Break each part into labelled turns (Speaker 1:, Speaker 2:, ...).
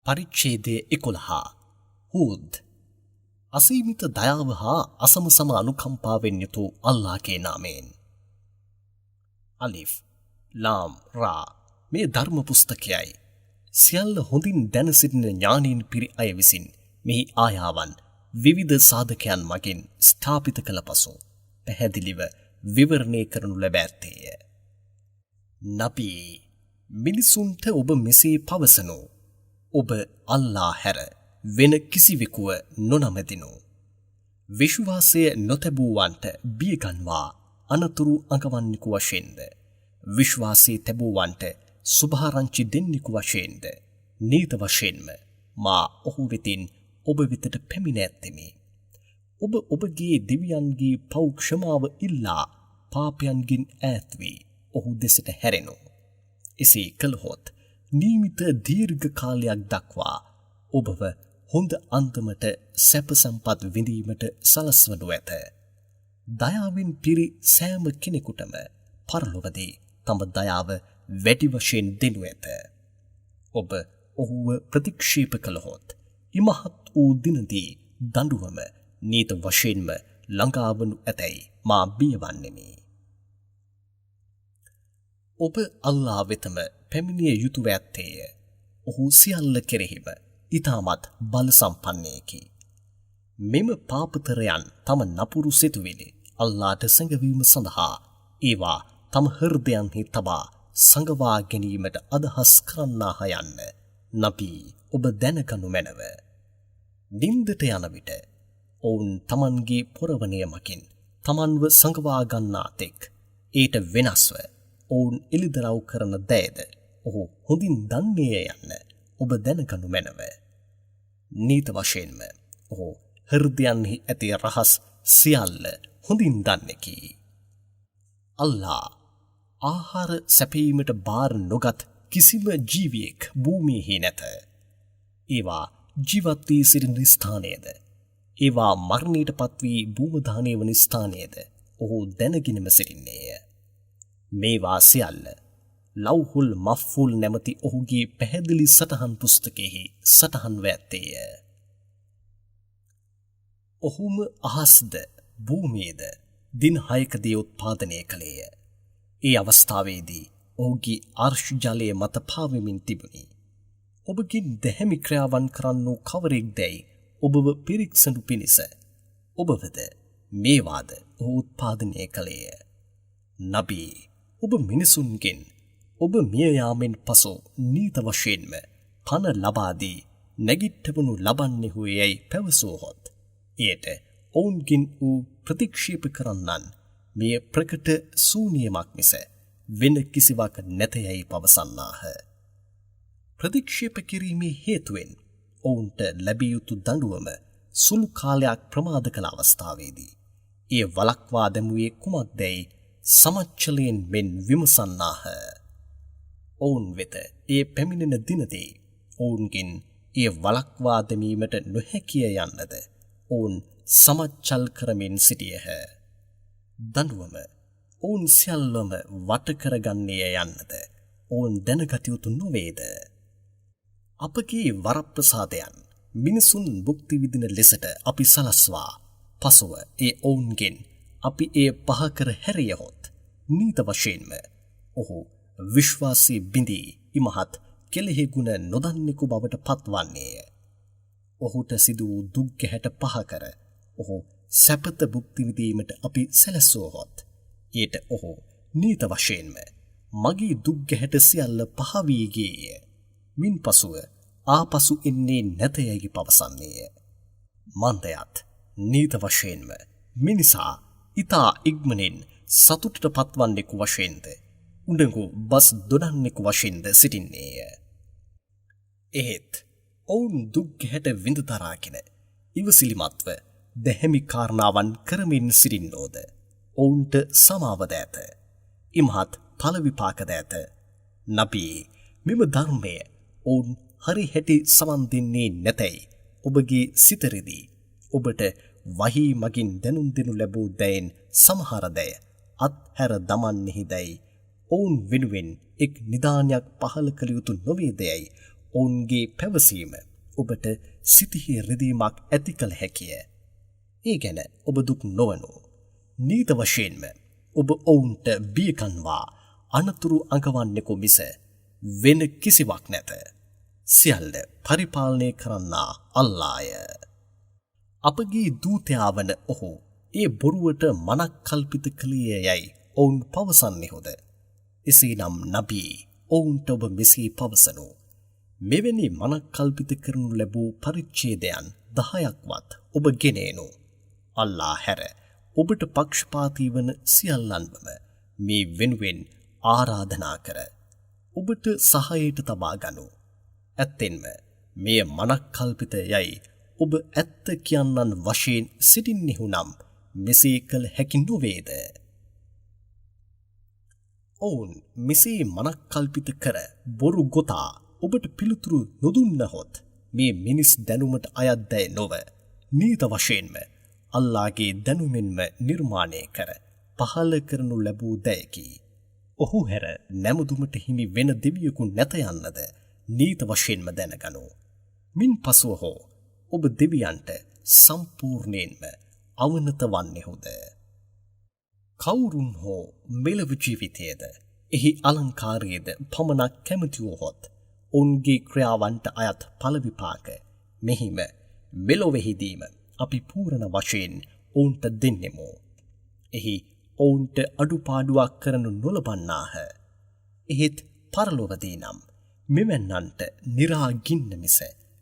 Speaker 1: පරිච්ඡේදය 11 හූද් අසීමිත දයාව හා අසමසම අනුකම්පාවෙන් යුතු අල්ලාහ්ගේ නාමයෙන් අලිෆ් ලාම් රා මේ ධර්ම පුස්තකයයි සියල්ල හොඳින් දැන සිටින ඥානීන් පිරි අය විසින් මෙහි ආයාවන් විවිධ සාධකයන් මගින් ස්ථාපිත කළ පසු පැහැදිලිව විවරණය කරනු ලැබ ඇත්තේය. නබී මිනිසුන්ට ඔබ මෙසේ පවසනු ඔබ අල්ලා හැර වෙන කිසිවෙකුව නොනමදිනු. විශ්වාසය නොතැබූවන්ට බියගන්වා අනතුරු අඟවන්නෙකු වශයෙන්ද විශ්වාසී තැබූවන්ට සුභාරංචි දෙන්නෙකු වශයෙන්ද නීත වශයෙන්ම මා ඔහු වෙතින් ඔබ වෙතට පැමිණ ඇත්තෙමි. ඔබ ඔබගේ දෙවියන්ගේ පව් ක්ෂමාව ඉල්ලා පාපයන්ගෙන් ඈත් වී ඔහු දෙසට හැරෙනු. එසේ කළහොත් නියමිත දීර්ඝ කාලයක් දක්වා ඔබව හොඳ අන්දමට සැප සම්පත් විඳීමට සලස්වනු ඇත. දයාවෙන් පිරි සෑම කෙනෙකුටම පරලොවදී තම දයාව වැඩි වශයෙන් දෙනු ඇත. ඔබ ඔහුව ප්‍රතික්ෂේප කළහොත් ඉමහත් වූ දිනදී දඬුවම නීත වශයෙන්ම ළඟාවනු ඇතැයි මා බියවන්නෙමි. ඔබ අල්ලා වෙතම පැමිණිය යුතුව ඇත්තේය. ඔහු සියල්ල කෙරෙහිම ඊටමත් බල සම්පන්නයෙකි. මෙම පාපතරයන් තම නපුරු සිතුවිලි අල්ලාට සැඟවීම සඳහා ඒවා තම හෘදයන්හි තබා සංගවා ගැනීමට අදහස් කරන්නාහ යන්න නබී ඔබ දැනගනු මැනව. නින්දට යන විට ඔවුන් තමන්ගේ පොරවණය මකින් තමන්ව සංගවා ගන්නා තෙක් ඊට වෙනස්ව ඔවුන් එළිදරව් කරන දෑද ඔහු හොඳින් දන්නේ යන්න ඔබ දැනගනු මැනව. නීත වශයෙන්ම ඔහු හෘදයන්හි ඇති රහස් සියල්ල හොඳින් දන්නේකි. අල්ලා ආහාර සැපීමට බාර නොගත් කිසිම ජීවියෙක් භූමියෙහි නැත. ඒවා ජීවත් වී සිටින ස්ථානයේද ඒවා මරණයට පත්වී භූමදානය වන ස්ථානයේද ඔහු දැනගෙනම සිටින්නේය. මේවා සියල්ල ලෞහුල් මෆ්ෆූල් නැමැති ඔහුගේ පැහැදිලි සටහන් පුස්තකයෙහි සටහන්ව ඇත්තේය. ඔහුම අහස්ද භූමියේද දින 6කදී උත්පාදනය කළේය. ඒ අවස්ථාවේදී ඔහුගේ අර්ශ ජලයේ මත පාවෙමින් තිබුණි. ඔබගේ දැහැමි ක්‍රියාවන් කරන්නෝ කවරෙක්දැයි ඔබව පිරික්සනු පිණිස ඔබවද මේවාද ඔහු උත්පාදනය කළේය. නබී ඔබ මිනිසුන්ගෙන් ඔබ මිය යාමෙන් පසු නීත වශයෙන්ම පණ ලබා දී නැගිට්ටවනු ලබන්නෙහු යැයි පැවසුවහොත් එයට ඔවුන්ගෙන් වූ ප්‍රතික්ෂේප කරන්නන් මෙය ප්‍රකට සූනියමක් මිස වෙන කිසිවක් නැතයැයි පවසන්නාහ. ප්‍රතික්ෂේප කිරීමේ හේතුවෙන් ඔවුන්ට ලැබිය යුතු දඬුවම සුළු කාලයක් ප්‍රමාද කළ අවස්ථාවේදී එය වළක්වා දැමුවේ කුමක්දැයි සමච්චලයෙන් මෙන් විමසන්නාහ. ඔවුන් වෙත ඒ පැමිණෙන දිනදී ඔවුන්ගෙන් එය වළක්වා දැමීමට නොහැකිය යන්නද ඔවුන් සමච්චල් කරමින් සිටියහ. දඬුවම ඔවුන් සියල්ලම වට කරගන්නේ යන්නද ඔවුන් දැනගත යුතු නොවේද? අපගේ වරප්‍රසාදයන් මිනිසුන් භුක්ති විඳින ලෙසට අපි සලස්වා පසුව ඒ ඔවුන්ගෙන් අපි එය පහ කර හැරියහොත් නීත වශයෙන්ම ඔහු විශ්වාසී බිඳී ඉමහත් කෙලෙහි ගුණ නොදන්නෙකු බවට පත්වන්නේය. ඔහුට සිදු වූ දුක් ගැහැට පහ කර ඔහු සැපත භුක්ති විඳීමට අපි සැලැස්සුවහොත් ඊට ඔහු නීත වශයෙන්ම මගේ දුක් ගැහැට සියල්ල පහ වී ගියේය. මින් පසුව ආපසු එන්නේ නැතයයි පවසන්නේය. මන්දයත් නීත වශයෙන්ම මිනිසා ඊතා ඉක්මනින් සතුටට පත්වන්නෙකු වශයෙන්ද උඩඟු බස් දොඩන්නෙකු වශයෙන්ද සිටින්නේය. එහෙත් ඔවුන් දුක් ගැහැට විඳ දරාගෙන ඉවසිලිමත්ව දැහැමි කාරණාවන් කරමින් සිටින්නෝද ඔවුන්ට සමාවද ඇත. ඉමහත් ඵල විපාකද ඇත. නබී මෙම ධර්මය ඔවුන් හරි හැටි සමන් දෙන්නේ නැතැයි ඔබගේ සිතරිදී ඔබට වහී මගින් දැනුම් දෙනු ලැබූ දෑන් සමහර දෑ අත්හැර දමන්නෙහිදැයි ඔවුන් වෙනුවෙන් එක් නිදානයක් පහළ කළ යුතු නොවේදැයි ඔවුන්ගේ පැවසීම ඔබට සිතෙහි රිදීමක් ඇති කළ හැකිය. ඒ ගැන ඔබ දුක් නොවනු. නීත වශයෙන්ම ඔබ ඔවුන්ට බියකන්වා අනතුරු අඟවන්නෙකු මිස වෙන කිසිවක් නැත. සියල්ල පරිපාලනය කරන්නා අල්ලාය. අපගේ දූතයා වන ඔහු ඒ බොරුවට මනක් කල්පිත කළේ යයි ඔවුන් පවසන්නේහොද. එසේනම් නබී ඔවුන්ට ඔබ මෙසේ පවසනු. මෙවැනි මනක් කල්පිත කරනු ලැබූ පරිච්ඡේදයන් 10ක්වත් ඔබ ගෙනේනු. අල්ලා හැර ඔබට පක්ෂපාතී වන සියල්ලන්ම මේ වෙනුවෙන් ආරාධනා කර ඔබට සහායට තබා ගනු. ඇත්තෙන්ම මෙය මනක් කල්පිත යයි ඔබ ඇත්ත කියන්නන් වශයෙන් සිටින්නෙහු නම් මෙසේ කළ හැකි නොවේද? ඔවුන් මෙසේ මනක් කල්පිත කර බොරු ගොතා ඔබට පිළිතුරු නොදුන්නහොත් මේ මිනිස් දැනුමට අයත්දැයි නොව නීත වශයෙන්ම අල්ලාගේ දැනුමෙන්ම නිර්මාණය කර පහළ කරනු ලැබූ දෑකි. ඔහු හැර නැමදුමට හිමි වෙන දෙවියෙකු නැත යන්නද නීත වශයෙන්ම දැනගනු. මින් පසුව හෝ ඔබ දෙවියන්ට සම්පූර්ණයෙන්ම අවනත වන්නේහුද? කවුරුන් හෝ මෙලව ජීවිතයේද එහි අලංකාරයේද පමණක් කැමති වූහොත් ඔවුන්ගේ ක්‍රියාවන්ට අයත් ඵල විපාක මෙහිම මෙලොවෙහිදීම අපි පූර්ණ වශයෙන් ඔවුන්ට දෙන්නෙමු. එහි ඔවුන්ට අඩුපාඩුවක් කරනු නොලබන්නාහ. එහෙත් පරලොවදී නම් මෙවැන්නන්ට නිරාගින්න මිස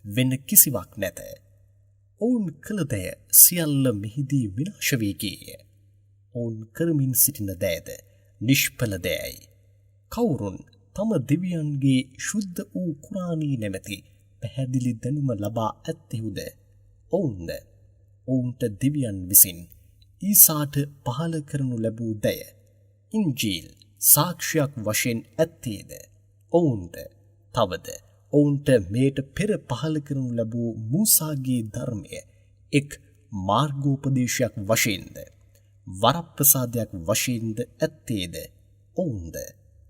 Speaker 1: වෙන කිසිවක් නැත. ඔවුන් කළ දෑ සියල්ල මෙහිදී විනාශ වී ගියේය. ඔවුන් කරමින් සිටින දෑද නිෂ්ඵල දෑයි. කවුරුන් තම දෙවියන්ගේ ශුද්ධ වූ කුරානී නැමැති පැහැදිලි දැනුම ලබා ඇත්තෙහුද ඔවුන්ද ඔවුන්ට දෙවියන් විසින් ඊසාට පහල කරනු ලැබූ දය ඉන්ජීල් සාක්ෂියක් වශයෙන් ඇත්තේද ඔවුන්ද තවද ඔවුන්ට මේට පෙර පහල කරනු ලැබූ මූසාගේ ධර්මය එක් මාර්ගෝපදේශයක් වශයෙන්ද වරප්‍රසාදයක් වශයෙන්ද ඇත්තේද ඔවුන්ද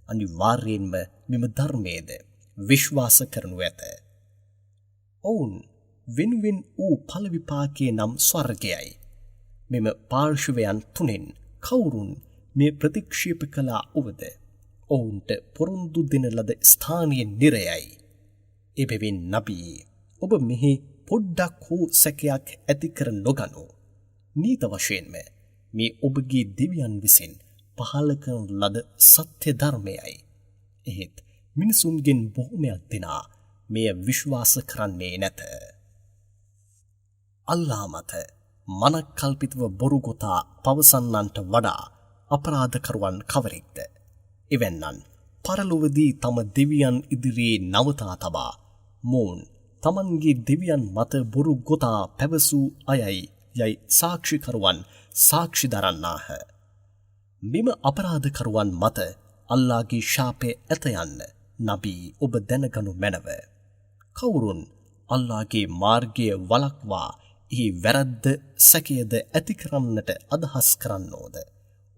Speaker 1: අනිවාර්යෙන්ම මෙම ධර්මයේද විශ්වාස කරනු ඇත. ඔවුන් වෙනුවෙන් වූ ඵල විපාකයේ නම් ස්වර්ගයයි. මෙම පාර්ශවයන් තුනෙන් කවුරුන් මේ ප්‍රතික්ෂේප කළා වුවද ඔවුන්ට පොරොන්දු දෙන ලද ස්ථානීය නිරයයි. එබැවින් නබී ඔබ මෙහි පොඩ්ඩක් හෝ සැකයක් ඇති කර නොගනු. නීත වශයෙන්ම මේ ඔබගේ දෙවියන් විසින් පහළ කරන ලද සත්‍ය ධර්මයයි. එහෙත් මිනිසුන්ගෙන් බොහෝමයක් දෙනා මෙය විශ්වාස කරන්නේ නැත. අල්ලා මත මනක් කල්පිතව බොරු ගොතා පවසන්නන්ට වඩා අපරාධකරුවන් කවරෙක්ද? එවැන්නන් පරලොවදී තම දෙවියන් ඉදිරියේ නවතා තබා මොවුන් තමන්ගේ දෙවියන් මත බොරු ගොතා පැවසූ අයයි යයි සාක්ෂිකරුවන් සාක්ෂි දරන්නාහ. මෙම අපරාධකරුවන් මත අල්ලාගේ ශාපය ඇත යන්න නබී ඔබ දැනගනු මැනව. කවුරුන් අල්ලාගේ මාර්ගය වළක්වා එහි වැරද්ද සැකයද ඇති කරන්නට අදහස් කරන්නෝද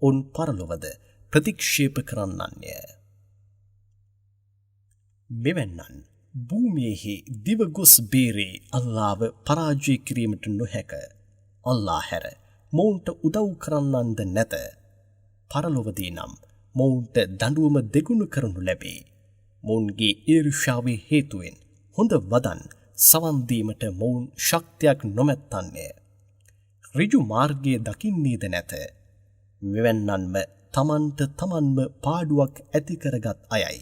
Speaker 1: ඔවුන් පරලොවද ප්‍රතික්ෂේප කරන්නන්ය. මෙවැන්නන් භූමියෙහි දිවගොස් බේරේ අල්ලාව පරාජය කිරීමට නොහැක. අල්ලා හැර මොවුන්ට උදව් කරන්නන්ද නැත. පරලොවදී නම් මොවුන්ට දඬුවම දෙගුණ කරනු ලැබේ. මොවුන්ගේ ඊර්ෂ්‍යාවේ හේතුවෙන් හොඳ වදන් සවන් දීමට මොවුන් ශක්තියක් නොමැත්තන්ය. ඍජු මාර්ගයේ දකින්නේද නැත. මෙවැන්නන්ම තමන්ට තමන්ම පාඩුවක් ඇති කරගත් අයයි.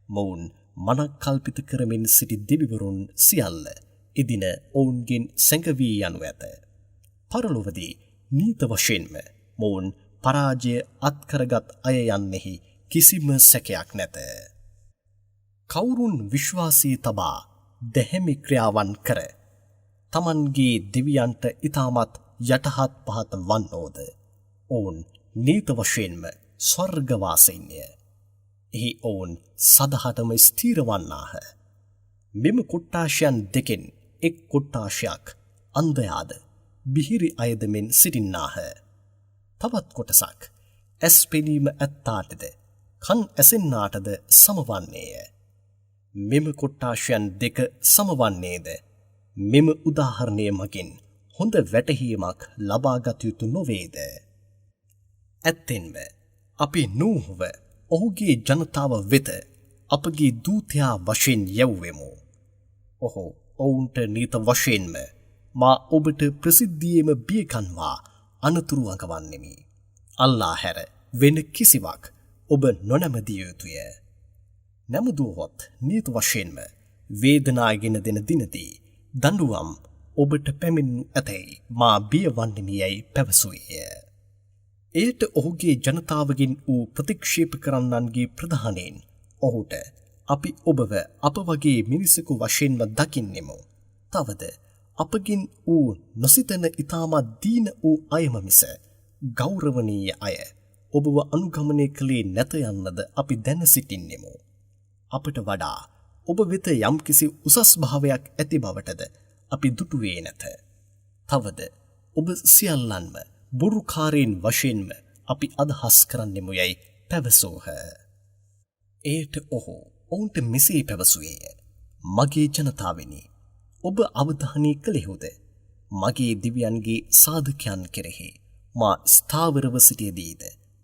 Speaker 1: මොවුන් මනක් කල්පිත කරමින් සිටි දෙවිවරුන් සියල්ල එදින ඔවුන්ගෙන් සැඟවී යනු ඇත. පරලොවදී නීත වශයෙන්ම මොවුන් පරාජය අත්කරගත් අය යන්නෙහි කිසිම සැකයක් නැත. කවුරුන් විශ්වාසී තබා දැහැමි ක්‍රියාවන් කර තමන්ගේ දෙවියන්ට ඊටමත් යටහත් පහත් වන්නෝද ඔවුන් නීත වශයෙන්ම ස්වර්ගවාසීන්ය. එහි ඔවුන් සදහටම ස්ථීර වන්නාහ. මෙම කොට්ටාශයන් දෙකෙන් එක් කොට්ටාශයක් අන්ධයාද බිහිරි අයද මෙන් සිටින්නාහ. තවත් කොටසක් ඇස් පෙනීම ඇත්තාටද කන් ඇසෙන්නාටද සමවන්නේය. මෙම කොට්ටාශයන් දෙක සමවන්නේද මෙම උදාහරණය මගින් හොඳ වැටහීමක් ලබාගත යුතු නොවේද. ඇත්තෙන්ම අපි නූහව ඔහුගේ ජනතාව වෙත අපගේ දූතයා වශයෙන් යැව්වෙමු. ඔහු ඔවුන්ට නීත වශයෙන්ම මා ඔබට ප්‍රසිද්ධියේම බියකන්වා අනතුරු අඟවන්නෙමි. අල්ලා හැර වෙන කිසිවක් ඔබ නොනැමදිය යුතුය. නැමුදුවහොත් නීත වශයෙන්ම වේදනාගෙන දෙන දිනදී දඬුවම් ඔබට පැමිණු ඇතැයි මා බියවන්නෙමි යැයි පැවසුවේය. එයට ඔහුගේ ජනතාවගෙන් වූ ප්‍රතික්ෂේප කරන්නන්ගේ ප්‍රධානයෙන් ඔහුට අපි ඔබව අප වගේ මිනිසකු වශයෙන්ම දකින්නෙමු. තවද අපගෙන් වූ නොසිතන ඉතාමත් දීන වූ අයම මිස ගෞරවනීය අය ඔබව අනුගමනය කළේ නැත යන්නද අපි දැන සිටින්නෙමු. අපට වඩා ඔබ වෙත යම්කිසි උසස් භාවයක් ඇති බවටද අපි දුටුවේ නැත. තවද ඔබ සියල්ලන්ම බොරුකාරයින් වශයෙන්ම අපි අදහස් කරන්නෙමු යැයි පැවසෝහ. එයට ඔහු ඔවුන්ට මෙසේ පැවසුවේය. මගේ ජනතාවෙනි, ඔබ අවධානය කළෙහුද මගේ දිව්‍යයන්ගේ සාධකයන් කෙරෙහි මා ස්ථාවරව සිටියදීද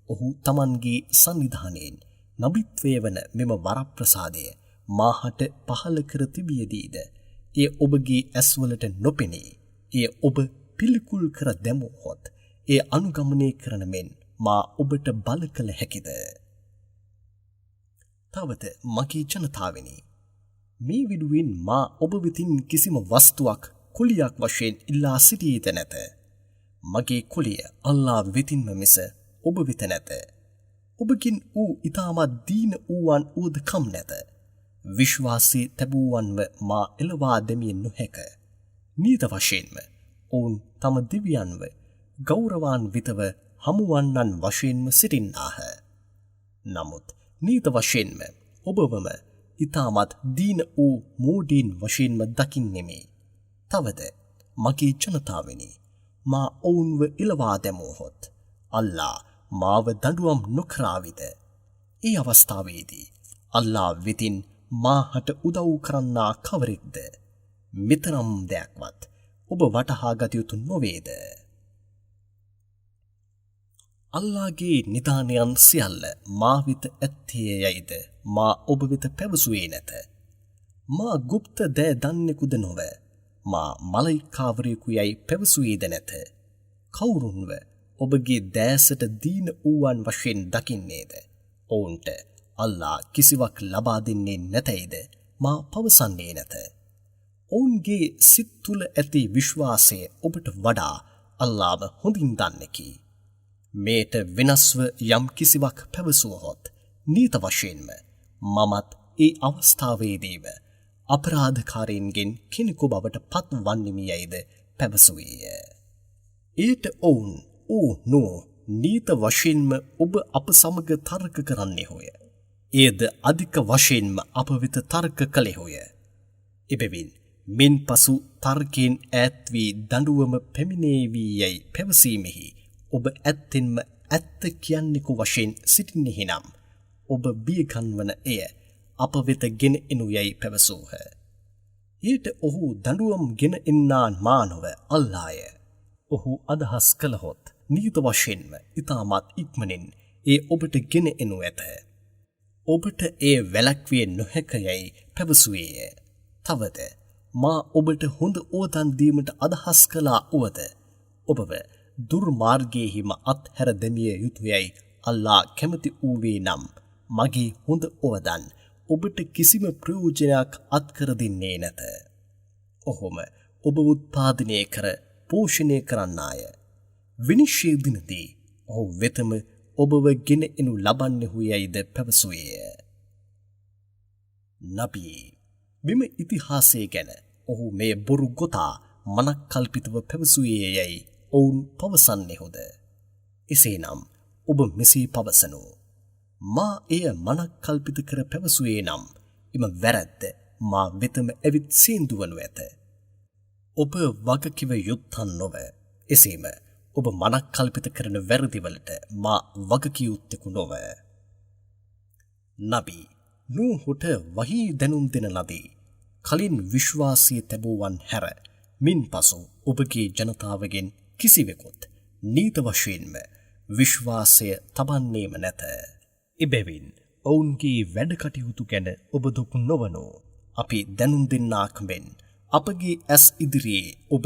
Speaker 1: ඔහු තමන්ගේ සන්නිධානයෙන් නබිත්වය වන මෙම වරප්‍රසාදය මාහට පහල කර තිබියදීද එය ඔබගේ ඇස්වලට නොපෙනී එය ඔබ පිළිකුල් කර දැමුවහොත් එය අනුගමනය කරන මෙන් මා ඔබට බල කළ හැකිද. තවද මගේ ජනතාවෙනි, මේ විඩුවෙන් මා ඔබ වෙතින් කිසිම වස්තුවක් කුලියක් වශයෙන් ඉල්ලා සිටියේද නැත. මගේ කුලිය අල්ලා වෙතින්ම මිස ඔබ වෙත නැත. ඔබකින් වූ ඉතාමත් දීන වූවන් වූද කම් නැත. විශ්වාසී තැබූවන්ව මා එළවා දෙමිය නොහැක. නීත වශයෙන්ම ඔවුන් තම දිවියන්ව ගෞරවාන්විතව හමුවන්නන් වශයෙන්ම සිටින්නාහ. නමුත් නීත වශයෙන්ම ඔබවම ඉතාමත් දීන වූ මෝඩීන් වශයෙන්ම දකින්නෙමි. තවද මගේ ජනතාවෙනි, මා ඔවුන්ව එළවා දැමූහොත් අල්ලා මාව දඬුවම් නොකරාවිද? ඒ අවස්ථාවේදී අල්ලා වෙතින් මාහට උදව් කරන්නා කවරෙක්ද? මෙතරම් දෙයක්වත් ඔබ වටහා ගත යුතු නොවේද? අල්ලාගේ නිදානයන් සියල්ල මා වෙත ඇත්තේ යයිද මා ඔබ වෙත පැවසුවේ නැත. මා গুপ্ত දෑ දන්නෙකුද නොව මා මලයිකාවරයෙකු යයි පැවසුවේද නැත. කවුරුන්ව ඔබගේ දෑසට දීන වූවන් වශයෙන් දකින්නේද ඔවුන්ට අල්ලා කිසිවක් ලබා දෙන්නේ නැතයිද මා පවසන්නේ නැත. ඔවුන්ගේ සිත් තුළ ඇති විශ්වාසය ඔබට වඩා අල්ලාම හොඳින් දන්නකි. මේට වෙනස්ව යම් කිසිවක් පැවසුවහොත් නීත වශයෙන්ම මමත් ඒ අවස්ථාවේදීම අපරාධකාරයින්ගෙන් කෙනෙකු බවට පත්වන්නෙමි යයිද පැවසුවේය. එයට ඔවුන් නෝ නීත වශයෙන්ම ඔබ අප සමග තර්ක කරන්නේ හොය. එයද අධික වශයෙන්ම අප වෙත තර්ක කළෙහොය. එබැවින් මින් පසු තර්කයෙන් ඈත් වී දඬුවම පැමිණේවී යයි පැවසීමෙහි ඔබ ඇත්තෙන්ම ඇත්ත කියන්නෙකු වශයෙන් සිටින්නෙහි නම් ඔබ බියගන්වන එය අප වෙත ගෙන එනු යයි පැවසූහ. ඊට ඔහු දඬුවම් ගෙන එන්නා මා නොව අල්ලාය. ඔහු අදහස් කළහොත් නීත වශයෙන්ම ඉතාමත් ඉක්මනින් ඒ ඔබට ගෙන එනු ඇත. ඔබට එය වැළැක්විය නොහැක යයි පැවසුවේය. තවද මා ඔබට හොඳ ඕදන් දීමට අදහස් කළා වුවද ඔබව දුර්මාර්ගයේහිම අත්හැර දැමිය යුතුයයි අල්ලා කැමති වූවේ නම් මගේ හොඳ ඕදන් ඔබට කිසිම ප්‍රයෝජනයක් අත්කර දෙන්නේ නැත. ඔහොම ඔබ උත්පාදනය කර පෝෂණය කරන්නාය. විනිශ්චය දිනදී ඔහු වෙතම ඔබව ගෙන එනු ලබන්නෙහු යයිද පැවසුවේය. නබී මෙම ඉතිහාසය ගැන ඔහු මේ බොරු ගොතා මනක් කල්පිතව පැවසුවේ යයි ඔවුන් පවසන්නෙහුද? එසේනම් ඔබ මෙසේ පවසනු. මා එය මනක් කල්පිත කර පැවසුවේ නම් එම වැරැද්ද මා වෙතම ඇවිත් සීන්දුවනු ඇත. ඔබ වගකිව යුත්තන් නොව. එසේම ඔබ මනක් කල්පිත කරන වැරදිවලට මා වගකියයුත්තෙකු නොව. නබී නූහුට වහී දැනුම් දෙන ලදී. කලින් විශ්වාසී තැබුවන් හැර මින් පසු ඔබගේ ජනතාවගෙන් කිසිවෙකුත් නීත වශයෙන්ම විශ්වාසය තබන්නේම නැත. එබැවින් ඔවුන්ගේ වැඩ කටයුතු ගැන ඔබ දුක් නොවනු. අපි දැනුම් දෙන්නාක් මෙන් අපගේ ඇස් ඉදිරියේ ඔබ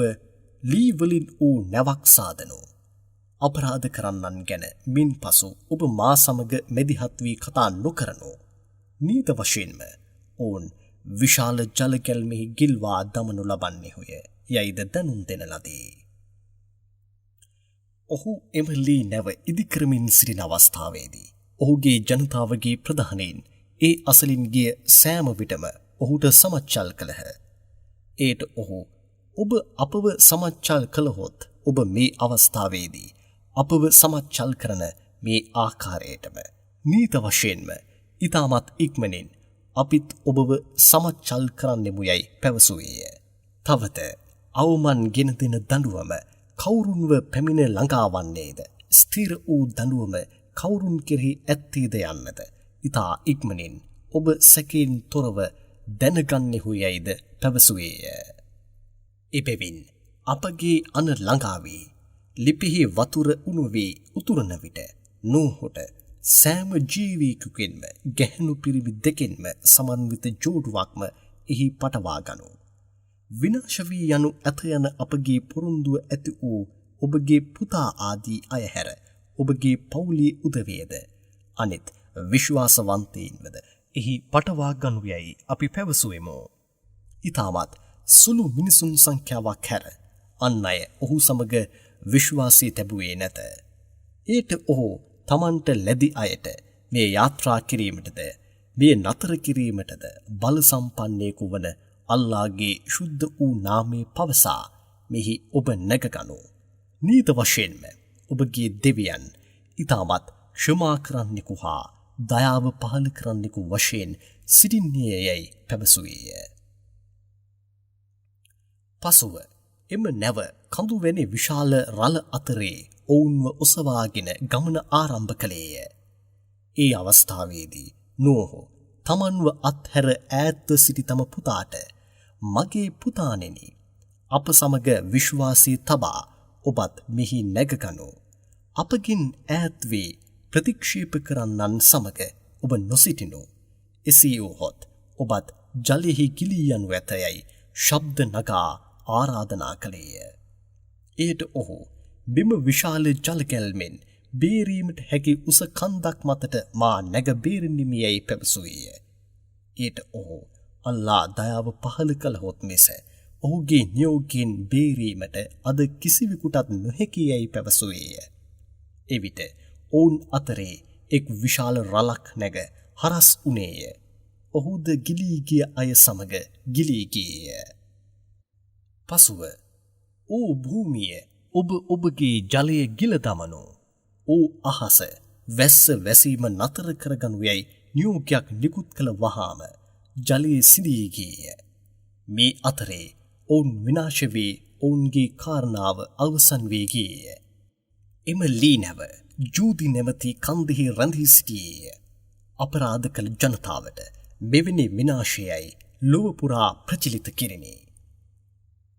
Speaker 1: ලී වලින් වූ නැවක් සාදනු. අපරාධ කරන්නන් ගැන මින් පසු ඔබ මා සමග මැදිහත් වී කතා නොකරනු. නීත වශයෙන්ම ඔවුන් විශාල ජල කැල්මෙහි ගිල්වා දමනු ලබන්නේහුය යයිද දැනුම් දෙන ලදී. ඔහු එම ලී නැව ඉදිකරමින් සිටින අවස්ථාවේදී ඔහුගේ ජනතාවගේ ප්‍රධානීන් ඒ අසලින් ගිය සෑම විටම ඔහුට සමච්චල් කළහ. ඒට ඔහු ඔබ අපව සමච්චල් කළහොත් ඔබ මේ අවස්ථාවේදී අපව සමච්චල් කරන මේ ආකාරයටම නීත වශයෙන්ම ඉතාමත් ඉක්මනින් අපිත් ඔබව සමච්චල් කරන්නෙමු යයි පැවසුවේය. තවද අවමන් ගෙන දෙන දඬුවම කවුරුන්ව පැමිණ ළඟාවන්නේද ස්ථිර වූ දඬුවම කවුරුන් කෙරෙහි ඇත්තේද යන්නද ඉතා ඉක්මනින් ඔබ සැකයෙන් තොරව දැනගන්නෙහු යයිද පැවසුවේය. එබැවින් අපගේ අන ළඟා වී ලිපිහි වතුර උණු වී උතුරන විට නූහුට සෑම ජීවීකෙකින්ම ගැහැණු පිරිමි දෙකින්ම සමන්විත ජෝඩුවක්ම එහි පටවා ගනු. විනාශ වී යනු ඇත යන අපගේ පොරොන්දුව ඇති වූ ඔබගේ පුතා ආදී අය හැර ඔබගේ පවුලේ උදවියද අනිත් විශ්වාසවන්තයින්වද එහි පටවා ගනු යයි අපි පැවසුවෙමු. ඊටමත් සුළු මිනිසුන් සංඛ්‍යාවක් හැර අන් අය ඔහු සමග විශ්වාසී තැබුවේ නැත. ඒට ඔහු තමන්ට ලැබි අයට මේ යාත්‍රා කිරීමටද මේ නතර කිරීමටද බල සම්පන්නයෙකු වන අල්ලාහගේ ශුද්ධ වූ නාමයේ පවසා මෙහි ඔබ නැගගනු. නීත වශයෙන්ම ඔබගේ දෙවියන් ඊටමත් ක්ෂමා කරන්නෙකු හා දයාව පහළ කරන්නෙකු වශයෙන් සිටින්නේ යයි පැවසුවේය. පසුව එම නැව කඳු වැනි විශාල රළ අතරේ ඔවුන්ව ඔසවාගෙන ගමන ආරම්භ කළේය. ඒ අවස්ථාවේදී නෝහ තමන්ව අත්හැර ඈත්ව සිටි තම පුතාට මගේ පුතාණෙනි අප සමග විශ්වාසී තබා ඔබත් මෙහි නැගගනු. අපගින් ඈත් වී ප්‍රතික්ෂේප කරන්නන් සමග ඔබ නොසිටිනු. එසේ වුවහොත් ඔබත් ජලයෙහි ගිලී යනු ඇතයයි ශබ්ද නගා ආරාධනා කළේය. එයට ඔහු බිම විශාල ජල කැල්මෙන් බේරීමට හැකි උස කන්දක් මතට මා නැග බේරෙන්නෙමි යයි පැවසුවේය. එයට ඔහු අල්ලා දයාව පහළ කළහොත් මිස ඔහුගේ නියෝගයෙන් බේරීමට අද කිසිවෙකුටත් නොහැකි යයි පැවසුවේය. එවිට ඔවුන් අතරේ එක් විශාල රළක් නැග හරස් වුණේය. ඔහුද ගිලී ගිය අය සමග ගිලී ගියේය. පසුව "ඕ භූමිය ඔබ ඔබගේ ජලය ගිල දමනු. ඕ අහස වැස්ස වැසීම නතර කරගනු යයි නියෝගයක් නිකුත් කළ වහාම ජලයේ සිඳී ගියේය. මේ අතරේ ඔවුන් විනාශ වී ඔවුන්ගේ කාරණාව අවසන් වී ගියේය. එම ලී නැව ජූදි නැමැති කන්දෙහි රැඳී සිටියේය. අපරාධ කළ ජනතාවට මෙවැනි විනාශයයි ලොව පුරා ප්‍රචලිත කෙරිණි.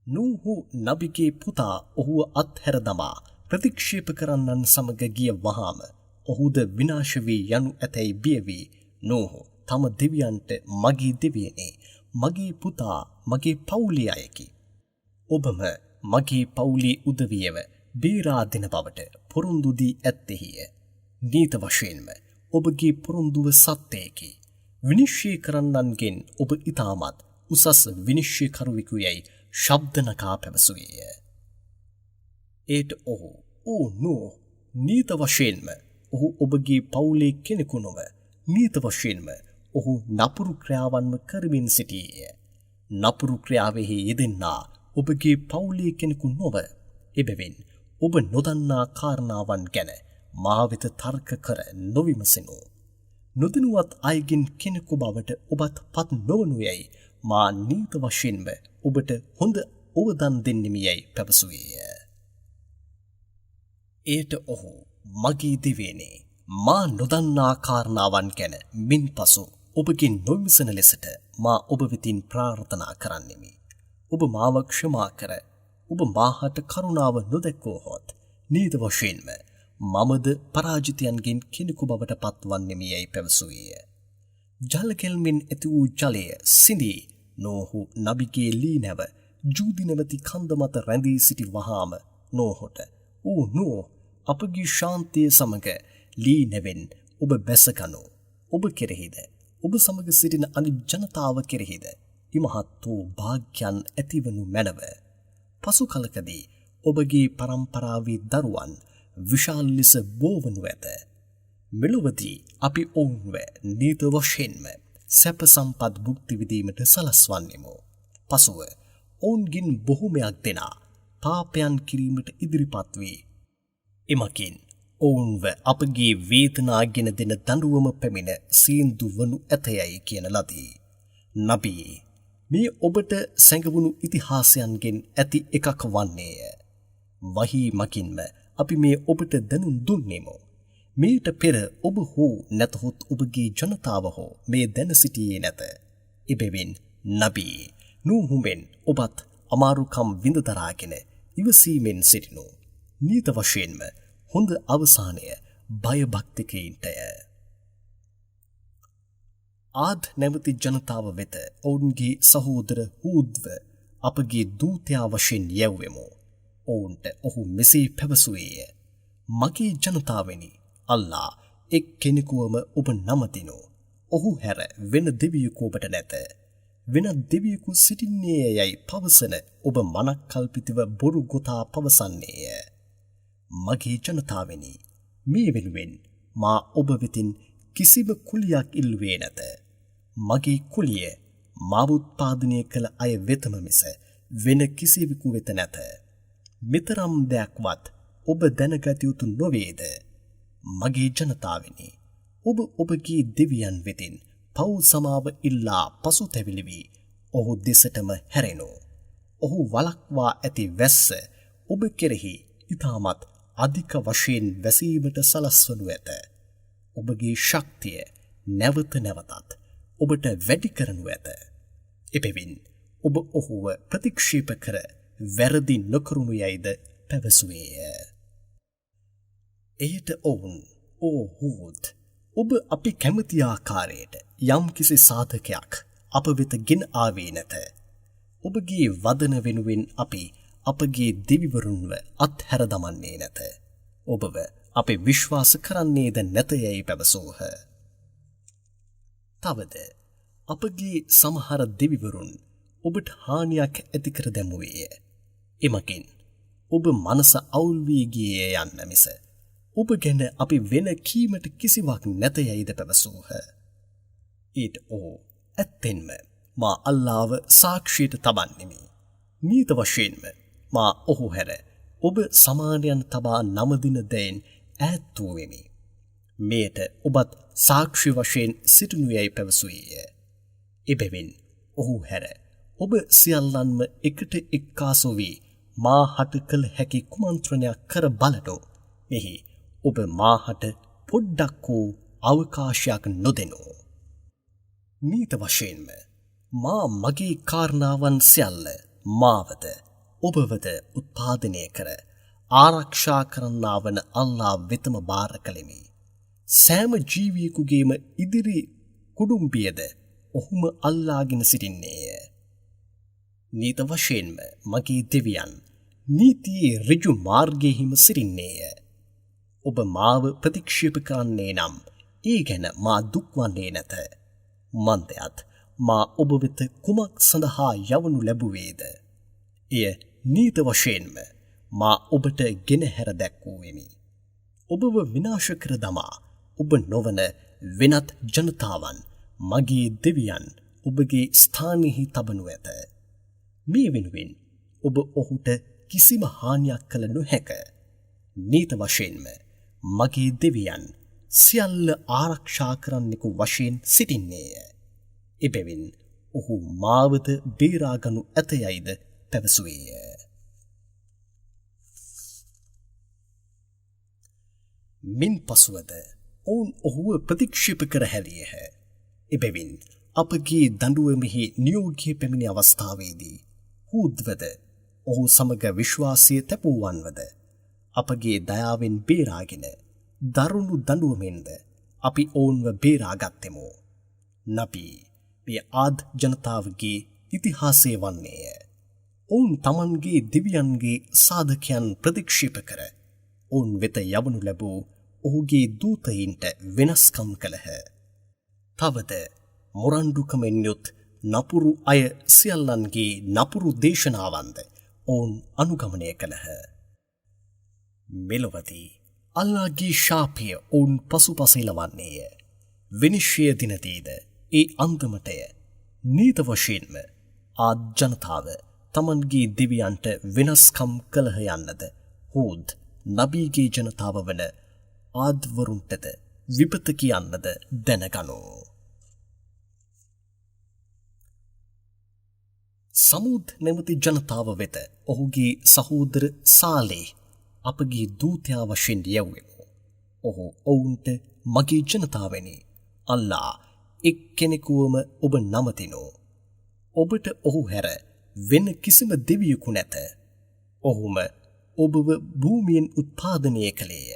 Speaker 1: නූහු නබිගේ පුතා ඔහුව අත්හැර දමා ප්‍රතික්ෂේප කරන්නන් සමග ගිය වහාම ඔහුද විනාශ වී යනු ඇතැයි බිය වී නූහු තම දෙවියන්ට මගේ දෙවියනේ මගේ පුතා මගේ පවුලේ අයකි. ඔබම මගේ පවුලේ උදවියව බේරා දෙන බවට පොරොන්දු දී ඇත්තේය. නීත වශයෙන්ම ඔබගේ පොරොන්දුව සත්‍යයකි. විනිශ්චය කරන්නන්ගෙන් ඔබ ඊටමත් උසස් විනිශ්චයකරුවෙකු යයි ශබ්ද නගා පැවසුවේය. ඒට ඔහු "ඕ නෝ නීත වශයෙන්ම ඔහු ඔබගේ පවුලේ කෙනෙකු නොව නීත වශයෙන්ම ඔහු නපුරු ක්‍රියාවන්ම කරමින් සිටියේය. නපුරු ක්‍රියාවෙහි යෙදෙන්නා ඔබගේ පවුලේ කෙනෙකු නොව එබැවින් ඔබ නොදන්නා කාරණාවන් ගැන මා වෙත තර්ක කර නොවිමසෙනු. නොදැනුවත් අයගෙන් කෙනෙකු බවට ඔබත් පත් නොවනු යයි මා නීත වශයෙන්ම ඔබට හොඳ ඔවදන් දෙන්නෙමි යයි පැවසුවේය. ඒට ඔහු "මගේ දෙවියනේ මා නොදන්නා කාරණාවන් ගැන මින් පසු ඔබගේ නොවිමසන ලෙසට මා ඔබ වෙතින් ප්‍රාර්ථනා කරන්නෙමි. ඔබ මාව ක්ෂමා කර ඔබ මාහට කරුණාව නොදැක්වුවහොත් නීත වශයෙන්ම මමද පරාජිතයන්ගෙන් කෙනෙකු බවට පත්වන්නෙමි යයි පැවසුවේය. ජලකෙල්මෙන් ඇති වූ ජලය සිඳී නෝහු නබිගේ ලී නැව ජූදි නැවති කන්ද මත රැඳී සිටි වහාම නෝහොට "ඌ නෝ අපගේ ශාන්තිය සමග ලී නැවෙන් ඔබ බැසගනු. ඔබ කෙරෙහිද ඔබ සමග සිටින අනිත් ජනතාව කෙරෙහිද ඉමහත් වූ භාග්‍යයන් ඇතිවනු මැනව. පසු කලකදී ඔබගේ පරම්පරාවේ දරුවන් විශාල ලෙස බෝවනු ඇත. මෙලොවදී අපි ඔවුන්ව නීත වශයෙන්ම සැප සම්පත් භුක්ති විඳීමට සලස්වන්නෙමු. පසුව ඔවුන්ගින් බොහොමයක් දෙනා පාපයන් කිරීමට ඉදිරිපත් වේ. එමකින් ඔවුන්ව අපගේ වේදනාගෙන දෙන දඬුවම පැමිණ සීන්දු වනු ඇතයයි කියන ලදී. නබී, මේ ඔබට සැඟවුණු ඉතිහාසයන්ගෙන් ඇති එකක් වන්නේය. වහී මකින්ම අපි මේ ඔබට දැනුම් දුන්නෙමු. මීට පෙර ඔබ හෝ නැතහොත් ඔබගේ ජනතාව හෝ මේ දැන සිටියේ නැත. එබැවින් නබී, නූහුමෙන් ඔබත් අමාරුකම් විඳ දරාගෙන ඉවසීමෙන් සිටිනු. නීත වශයෙන්ම හොඳ අවසානය භයභක්තිකයින්ටය. ආද් නැමති ජනතාව වෙත ඔවුන්ගේ සහෝදර හූද්ව අපගේ දූතයා වශයෙන් යැව්වෙමු. ඔවුන්ට ඔහු මෙසේ පැවසුවේය. මගේ ජනතාවෙනි, අල්ලා එක් කෙනෙකුවම ඔබ නමතිනු. ඔහු හැර වෙන දෙවියෙකු ඔබට නැත. වෙනත් දෙවියෙකු සිටින්නේ යයි පවසන ඔබ මනක් කල්පිතව බොරු ගොතා පවසන්නේය. මගේ ජනතාවෙනි, මේ වෙනුවෙන් මා ඔබ වෙතින් කිසිම කුලියක් ඉල්ලුවේ නැත. මගේ කුලිය මාව උත්පාදනය කළ අය වෙතම මිස වෙන කිසිවෙකු වෙත නැත. මෙතරම් දෙයක්වත් ඔබ දැනගත යුතු නොවේද? මගේ ජනතාවෙනි, ඔබ ඔබගේ දෙවියන් වෙතින් පව් සමාව ඉල්ලා පසුතැවිලි වී ඔහු දෙසටම හැරෙනු. ඔහු වළක්වා ඇති වැස්ස ඔබ කෙරෙහි ඉතාමත් අධික වශයෙන් වැසීමට සලස්වනු ඇත. ඔබගේ ශක්තිය නැවත නැවතත් ඔබට වැඩි කරනු ඇත. එබැවින් ඔබ ඔහුව ප්‍රතික්ෂේප කර වැරදි නොකරුණු යයිද පැවසුවේය. එයට ඔවුන්, "ඕ හූද්, ඔබ අපි කැමති ආකාරයට යම් කිසි සාධකයක් අප වෙත ගෙන ආවේ නැත. ඔබගේ වදන වෙනුවෙන් අපි අපගේ දෙවිවරුන්ව අත්හැර දමන්නේ නැත. ඔබව අපි විශ්වාස කරන්නේද නැත" යයි පැවසූහ. තවද අපගේ සමහර දෙවිවරුන් ඔබට හානියක් ඇති කර දැමුවේය. එමකින් ඔබ මනස අවුල් වී ගියේ යන්න මිස ඔබ ගැන අපි වෙන කීමට කිසිවක් නැත යයිද පැවසූහ. ඊට ඔහු, "ඇත්තෙන්ම මා අල්ලාව සාක්ෂියට තබන්නෙමි. නීත වශයෙන්ම මා ඔහු හැර ඔබ සමානයන් තබා නමදින දැයින් ඈත් වූවෙමි. මෙයට ඔබත් සාක්ෂි වශයෙන් සිටිනු යයි පැවසුවේය. එබැවින් ඔහු හැර ඔබ සියල්ලන්ම එකට එක්කාසු වී මාහට කළ හැකි කුමන්ත්‍රණයක් කර බලනු. මෙහි ඔබ මාහට පොඩ්ඩක් වූ අවකාශයක් නොදෙනු. නීත වශයෙන්ම මා මගේ කාරණාවන් සියල්ල මාවද ඔබවද උත්පාදනය කර ආරක්ෂා කරන්නා වන අල්ලා වෙතම බාර කළෙමි. සෑම ජීවියෙකුගේම ඉදිරි කුඩුම්බියද ඔහුම අල්ලාගෙන සිටින්නේය. නීත වශයෙන්ම මගේ දෙවියන් නීතියේ ඍජු මාර්ගයෙහිම සිටින්නේය. ඔබ මාව ප්‍රතික්ෂේප කරන්නේ නම් ඒ ගැන මා දුක් වන්නේ නැත. මන්දයත් මා ඔබ වෙත කුමක් සඳහා යවනු ලැබුවේද? එය නීත වශයෙන්ම මා ඔබට ගෙනහැර දැක්වූවෙමි. ඔබව විනාශ කර දමා ඔබ නොවන වෙනත් ජනතාවන් මගේ දෙවියන් ඔබගේ ස්ථානයෙහි තබනු ඇත. මේ වෙනුවෙන් ඔබ ඔහුට කිසිම හානියක් කළ නොහැක. නීත වශයෙන්ම මගේ දෙවියන් සියල්ල ආරක්ෂා කරන්නෙකු වශයෙන් සිටින්නේය. එබැවින් ඔහු මාවත බේරාගනු ඇතයයිද පැවසුවේය. මින් පසුවද ඔවුන් ඔහුව ප්‍රතික්ෂේප කර හැරියහ. එබැවින් අපගේ දඬුවමෙහි නියෝගය පැමිණි අවස්ථාවේදී හූද්වද ඔහු සමග විශ්වාසය තැපූවන්වද අපගේ දයාවෙන් බේරාගෙන දරුණු දඬුවමෙන්ද අපි ඔවුන්ව බේරාගත්තෙමු. නබී මේ ආද් ජනතාවගේ ඉතිහාසය වන්නේය. ඔවුන් තමන්ගේ දෙවියන්ගේ සාධකයන් ප්‍රතික්ෂේප කර ඔවුන් වෙත යවනු ලැබූ ඔහුගේ දූතයින්ට වෙනස්කම් කළහ. තවද මොරණ්ඩුකමෙන් යුත් නපුරු අය සියල්ලන්ගේ නපුරු දේශනාවන්ද ඔවුන් අනුගමනය කළහ. මෙලොවදී අල්ලාහගේ ශාපය ඔවුන් පසුපස එළවන්නේය. විනිශ්චය දිනදීද ඒ අන්දමටය. නීත වශයෙන්ම ආද් ජනතාව තමන්ගේ දෙවියන්ට වෙනස්කම් කළහ යන්නද හූද් නබීගේ ජනතාව වන ආද්වරුන්ටද විපත කියන්නද දැනගනු. සමූද් නැමති ජනතාව වෙත ඔහුගේ සහෝදර සාලේ අපගේ දූතයා වශයෙන් යැව්වෙමු. ඔහු ඔවුන්ට මගේ ජනතාවනි අල්ලා එක් කෙනෙකුවම ඔබ නමතිනු. ඔබට ඔහු හැර වෙන කිසිම දෙවියෙකු නැත. ඔහුම ඔබව භූමියෙන් උත්පාදනය කළේය.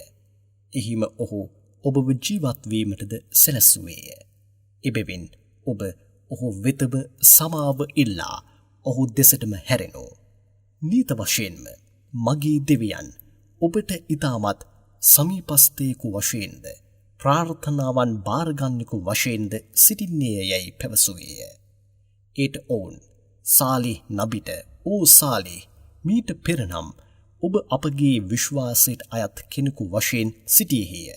Speaker 1: එහිම ඔහු ඔබව ජීවත්වීමටද සැලැස්සුවේය. එබැවින් ඔබ ඔහු වෙතම සමාව ඉල්ලා ඔහු දෙසටම හැරෙනු. නීත වශයෙන්ම මගේ දෙවියන් ඔබට ඉතාමත් සමීපස්ථයෙකු වශයෙන්ද ප්‍රාර්ථනාවන් භාරගන්නෙකු වශයෙන්ද සිටින්නේ යැයි පැවසුවේය. ඒට ඔවුන් සාලි නබිට ඕ සාලි මීට පෙරනම් ඔබ අපගේ විශ්වාසයට අයත් කෙනෙකු වශයෙන් සිටියේය.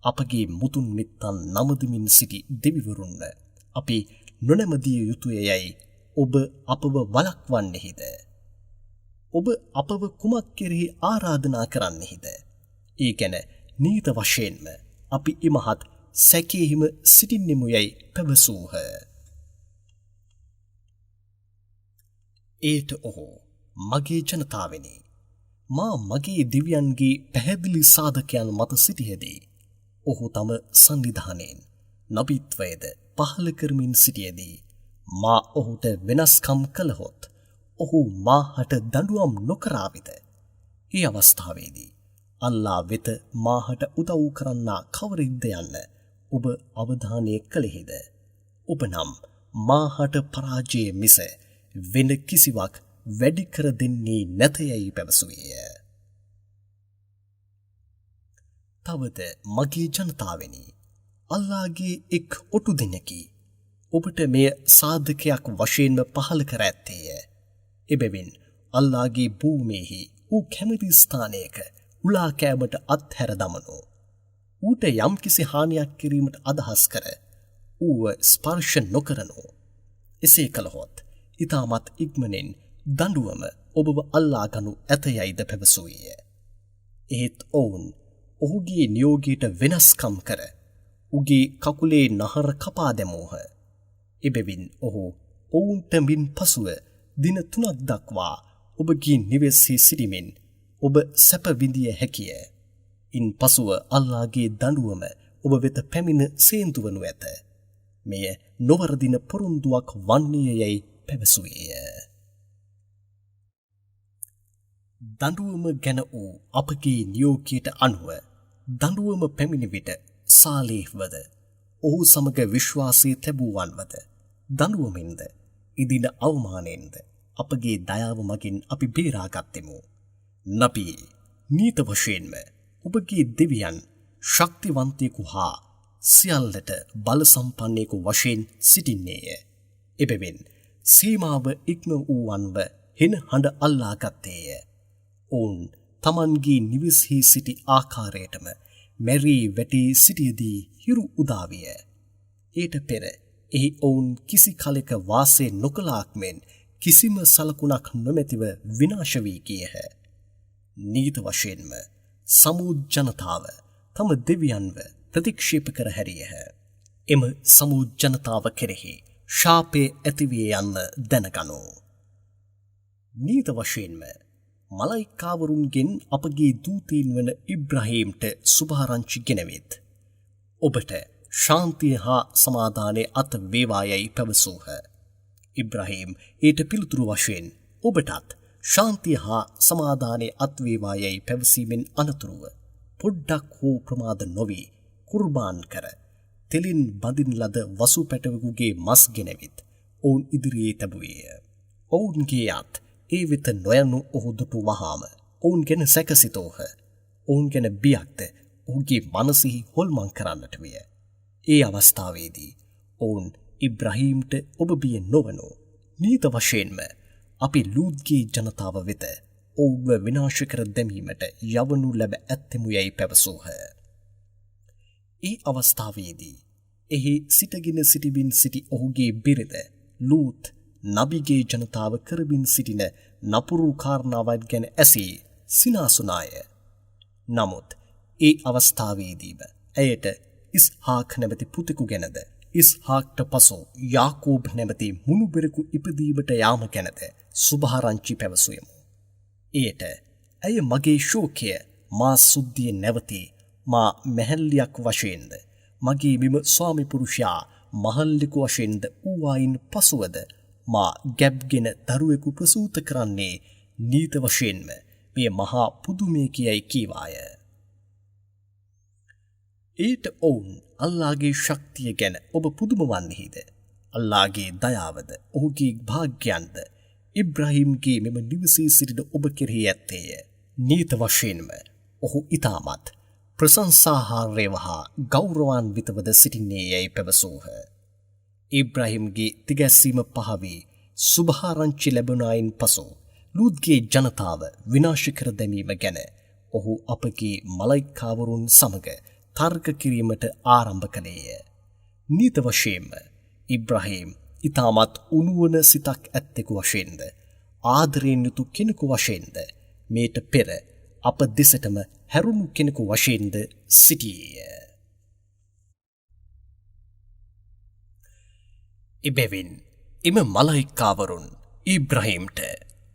Speaker 1: අපගේ මුතුන් මිත්තන් නමදමින් සිටි දෙවිවරුන්ව අපි නොනැමදිය යුතුය යැයි ඔබ අපව වළක්වන්නේහිද? ඔබ අපව කුමක් කෙරෙහි ආරාධනා කරන්නෙහිද? ඒ ගැන නීත වශයෙන්ම අපි ඉමහත් සැකයෙහිම සිටින්නෙමු යැයි පැවසූහ. ඒට ඔහු මගේ ජනතාවෙනි මා මගේ දිව්‍යන්ගේ පැහැදිලි සාධකයන් මත සිටියදී ඔහු තම සංවිධානයෙන් නබිත්වයද පහළ කරමින් සිටියදී මා ඔහුට වෙනස්කම් කළහොත් ඔහු මාහට දඬුවම් නොකරාවිද? ඒ අවස්ථාවේදී අල්ලා වෙත මාහට උදව් කරන්නා කවරෙක්ද යන්න ඔබ අවධානය කළෙහිද? ඔබ නම් මාහට පරාජය මිස වෙන කිසිවක් වැඩි කර දෙන්නේ නැතයයි පැවසුවේය. තවද මගේ ජනතාවෙනි අල්ලාහගේ එක් ඔටු දෙනකි ඔබට මෙය සාධකයක් වශයෙන්ම පහළ කර ඇත්තේය. එබැවින් අල්ලාහගේ භූමියෙහි ඌ කැමති ස්ථානයක උලා කෑමට අත්හැර දමනු. ඌට යම්කිසි හානියක් කිරීමට අදහස් කර ඌව ස්පර්ශ නොකරනු. එසේ කළහොත් ඉතාමත් ඉක්මනින් දඬුවම ඔබව අල්ලා ගනු ඇතයයිද පැවසුවේය. එහෙත් ඔවුන් ඔහුගේ නියෝගයට වෙනස්කම් කර උගේ කකුලේ නහර කපා දැමූහ. එබැවින් ඔහු ඔවුන්ට මින් පසුව දින 3ක් දක්වා ඔබගේ නිවෙස්හි සිටිමින් ඔබ සැප විඳිය හැකිය. ඉන් පසුව අල්ලාහගේ දඬුවම ඔබ වෙත පැමිණ සේන්තු වනු ඇත. මෙය නොවරදින පොරොන්දුවක් වන්නේ යැයි පැවසුවේය. දඬුවම ගැන වූ අපගේ නියෝගයට අනුව දඬුවම පැමිණි විට සාලේහ්වද ඔහු සමග විශ්වාසී තැබූවන්වද දඬුවමින්ද ඉදින අවමානයෙන්ද අපගේ දයාව මගින් අපි බේරාගත්තෙමු. නබී නීත වශයෙන්ම ඔබගේ දෙවියන් ශක්තිවන්තයෙකු හා සියල්ලට බල සම්පන්නෙකු වශයෙන් සිටින්නේය. එබැවින් සීමාව ඉක්ම වූවන්ව හෙන හඬ අල්ලා ගත්තේය. ඔවුන් තමන්ගේ නිවෙස්හි සිටි ආකාරයටම මැරී වැටී සිටියදී හිරු උදාවිය. ඊට පෙර එහි ඔවුන් කිසි කලෙක වාසය නොකලාක් මෙන් කිසිම සලකුණක් නොමැතිව විනාශ වී ගියහ. නීත වශයෙන්ම සමූද් ජනතාව තම දෙවියන්ව ප්‍රතික්ෂේප කර හැරියහ. එම සමූද් ජනතාව කෙරෙහි ශාපය ඇතිවිය යන්න දැනගනු. නීත වශයෙන්ම මලයිකාවරුන්ගෙන් අපගේ දූතීන් වන ඉබ්‍රහීම්ට සුභාරංචි ගෙනවෙත්. ඔබට ශාන්තිය හා සමාදානය අත් වේවායයි පැවසූහ. ඉබ්‍රහීම් ඊට පිළිතුරු වශයෙන් ඔබටත් ශාන්තිය හා සමාදානය අත් වේවායයි පැවසීමෙන් අනතුරුව පොඩ්ඩක් හෝ ප්‍රමාද නොවි කුර්බාන් කර තෙලින් බඳින ලද වසු පැටවෙකුගේ මස් ගෙනවිත් ඔවුන් ඉදිරියේ තැබුවේය. ඔවුන්ගේ අත් ඒ වෙත නොයනු ඔහු දුටු වහාම ඔවුන් ගැන සැකසිතෝහ. ඔවුන් ගැන බියක්ද ඔහුගේ මනසෙහි හොල්මන් කරන්නට විය. ඒ අවස්ථාවේදී ඔවුන් ඉබ්‍රහීම්ට ඔබ බිය නොවනු නීත වශයෙන්ම අපි ලූත්ගේ ජනතාව වෙත ඔවුන්ව විනාශ කර දැමීමට යවනු ලැබ ඇත්තෙමු යයි පැවසූහ. ඒ අවස්ථාවේදී එහි සිටගෙන සිටිමින් සිටි ඔහුගේ බිරිඳ ලූත් නබිගේ ජනතාව කරමින් සිටින නපුරු කාරණාවන් ගැන ඇසී සිනාසුනාය. නමුත් ඒ අවස්ථාවේදීම ඇයට ඉස්හාක් නැමැති පුතෙකු ගැනද ඉස්හාක්ට පසු යාකෝබ් නැමැති මුණුබෙරෙකු ඉපදීමට යාම ගැනද සුභාරංචි පැවසුවෙමු. එයට ඇය මගේ ශෝකය මා සුද්ධිය නැවතී මා මැහැල්ලියක් වශයෙන්ද මගේ මෙම ස්වාමි පුරුෂයා මහල්ලෙකු වශයෙන්ද වූවායින් පසුවද මා ගැබ්ගෙන දරුවෙකු ප්‍රසූත කරන්නේ නීත වශයෙන්ම මේ මහා පුදුමය කියයි කීවාය. ඒට ඔවුන් අල්ලාගේ ශක්තිය ගැන ඔබ පුදුම වන්නේද? අල්ලාගේ දයාවද ඔහුගේ භාග්‍යයන්ද ඉබ්‍රහීම්ගේ මෙම නිවසේ සිටින ඔබ කෙරෙහි ඇත්තේය. නීත වශයෙන්ම ඔහු ඊටමත් ප්‍රශංසාහාර්යව හා ගෞරවාන්විතවද සිටින්නේ යැයි පැවසූහ. ඉබ්‍රහීම්ගේ තිගැස්සීම පහවී සුභාරංචි ලැබුණායින් පසු ලූත්ගේ ජනතාව විනාශ කර දැමීම ගැන ඔහු අපගේ මලයිකාවරුන් සමග තර්ක කිරීමට ආරම්භ කළේය. නීත වශයෙන්ම ඉබ්‍රහීම් ඊටමත් උණුවන සිතක් ඇත්තෙකු වශයෙන්ද ආදරයෙන් යුතු කෙනෙකු වශයෙන්ද මේට පෙර අප දෙසටම හැරුණු කෙනෙකු වශයෙන්ද සිටියේය. එබැවින් එම මලයිකාවරුන් ඉබ්‍රහීම්ට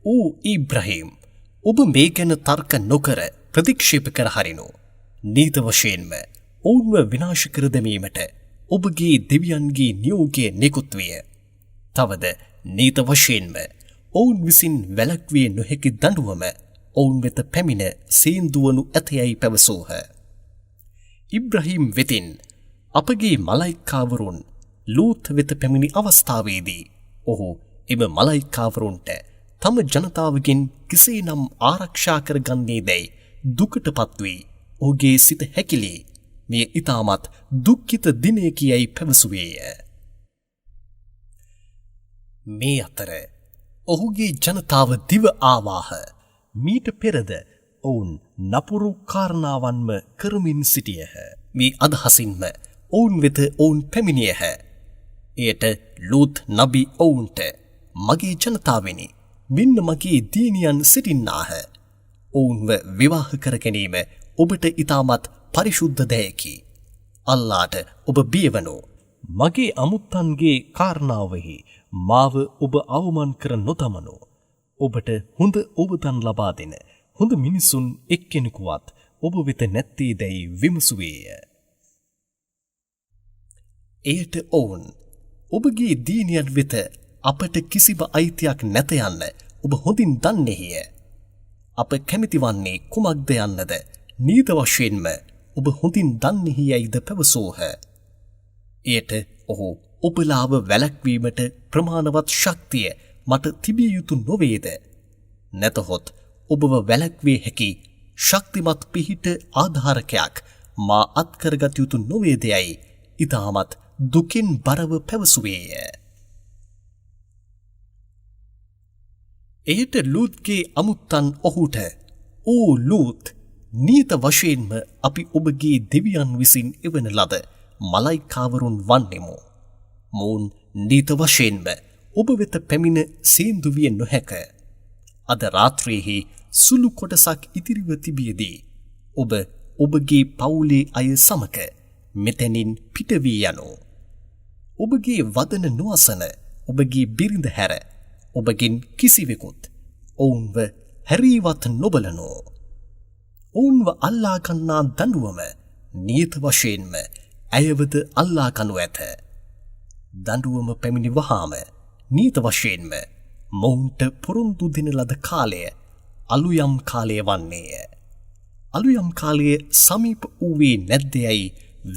Speaker 1: "ඕ ඉබ්‍රහීම්, ඔබ මේ ගැන තර්ක නොකර ප්‍රතික්ෂේප කර හරිනු. නීත වශයෙන්ම ඔවුන්ව විනාශ කර දැමීමට ඔබගේ දෙවියන්ගේ නියෝගය නිකුත් විය. තවද නීත වශයෙන්ම ඔවුන් විසින් වැළැක්විය නොහැකි දඬුවම ඔවුන් වෙත පැමිණ සේන්දුවනු ඇතයයි පැවසූහ. ඉබ්‍රහීම් වෙතින් අපගේ මලයිකාවරුන් ලූත් වෙත පැමිණි අවස්ථාවේදී ඔහු එම මලයිකාවරුන්ට තම ජනතාවගෙන් කෙසේනම් ආරක්ෂා කරගන්නේ දැයි දුකටපත් වී ඔහුගේ සිත හැකිලී මේ ඊටමත් දුක්ඛිත දිනය කියයි පැවසුවේය. මේ අතර ඔහුගේ ජනතාව දිව ආවාහ. මීට පෙරද ඔවුන් නපුරු කාරණාවන්ම කරමින් සිටියහ. මේ අදහසින්ම ඔවුන් වෙත ඔවුන් පැමිණියහ. එයට ලූත් නබි ඔවුන්ට "මගේ ජනතාවෙනි, මෙන්න මගේ දීනියන් සිටින්නාහ. ඔවුන්ව විවාහ කර ගැනීම ඔබට ඊටමත් පරිශුද්ධ දෙයකි. අල්ලාට ඔබ බියවනු. මගේ අමුත්තන්ගේ කාරණාවෙහි මාව ඔබ අවමන් කර නොතමනු. ඔබට හොඳ ඔබතන් ලබා දෙන හොඳ මිනිසුන් එක්කෙනෙකුවත් ඔබ වෙත නැත්තේ දැයි විමසුවේය." එයට ඔවුන් "ඔබගේ දීනියන් වෙත අපට කිසිම අයිතියක් නැත යන්න ඔබ හොඳින් දන්නේය. අප කැමති වන්නේ කුමක්ද යන්නද නීත වශයෙන්ම ඔබ හොඳින් දන්නේහි යයිද පැවසූහ." එයට ඔහු "ඔබලාව වැළැක්වීමට ප්‍රමාණවත් ශක්තිය මට තිබිය යුතු නොවේද? නැතහොත් ඔබව වැළැක්විය හැකි ශක්තිමත් පිහිට ආධාරකයක් මා අත්කරගත යුතු නොවේද යයි ඊටමත් දුකින් බරව පැවසුවේය. එයට ලූත්ගේ අමුත්තන් ඔහුට "ඕ ලූත්, නීත වශයෙන්ම අපි ඔබගේ දෙවියන් විසින් එවන ලද මලයිකාවරුන් වන්නෙමු. මොවුන් නීත වශයෙන්ම ඔබ වෙත පැමිණ සේන්දු විය නොහැක. අද රාත්‍රියේහි සුළු කොටසක් ඉතිරිව තිබියදී ඔබ ඔබගේ පවුලේ අය සමග මෙතැනින් පිට වී යනු. ඔබගේ වදන නොඅසන ඔබගේ බිරිඳ හැර ඔබගෙන් කිසිවෙකුත් ඔවුන්ව හැරීවත් නොබලනෝ. ඔවුන්ව අල්ලා ගන්නා දඬුවම නියත වශයෙන්ම ඇයවද අල්ලා කනු ඇත. දඬුවම පැමිණි වහාම නීත වශයෙන්ම මොවුන්ට පොරොන්දු දෙන ලද කාලය අලුයම් කාලය වන්නේය. අලුයම් කාලය සමීප වූවේ නැද්දයයි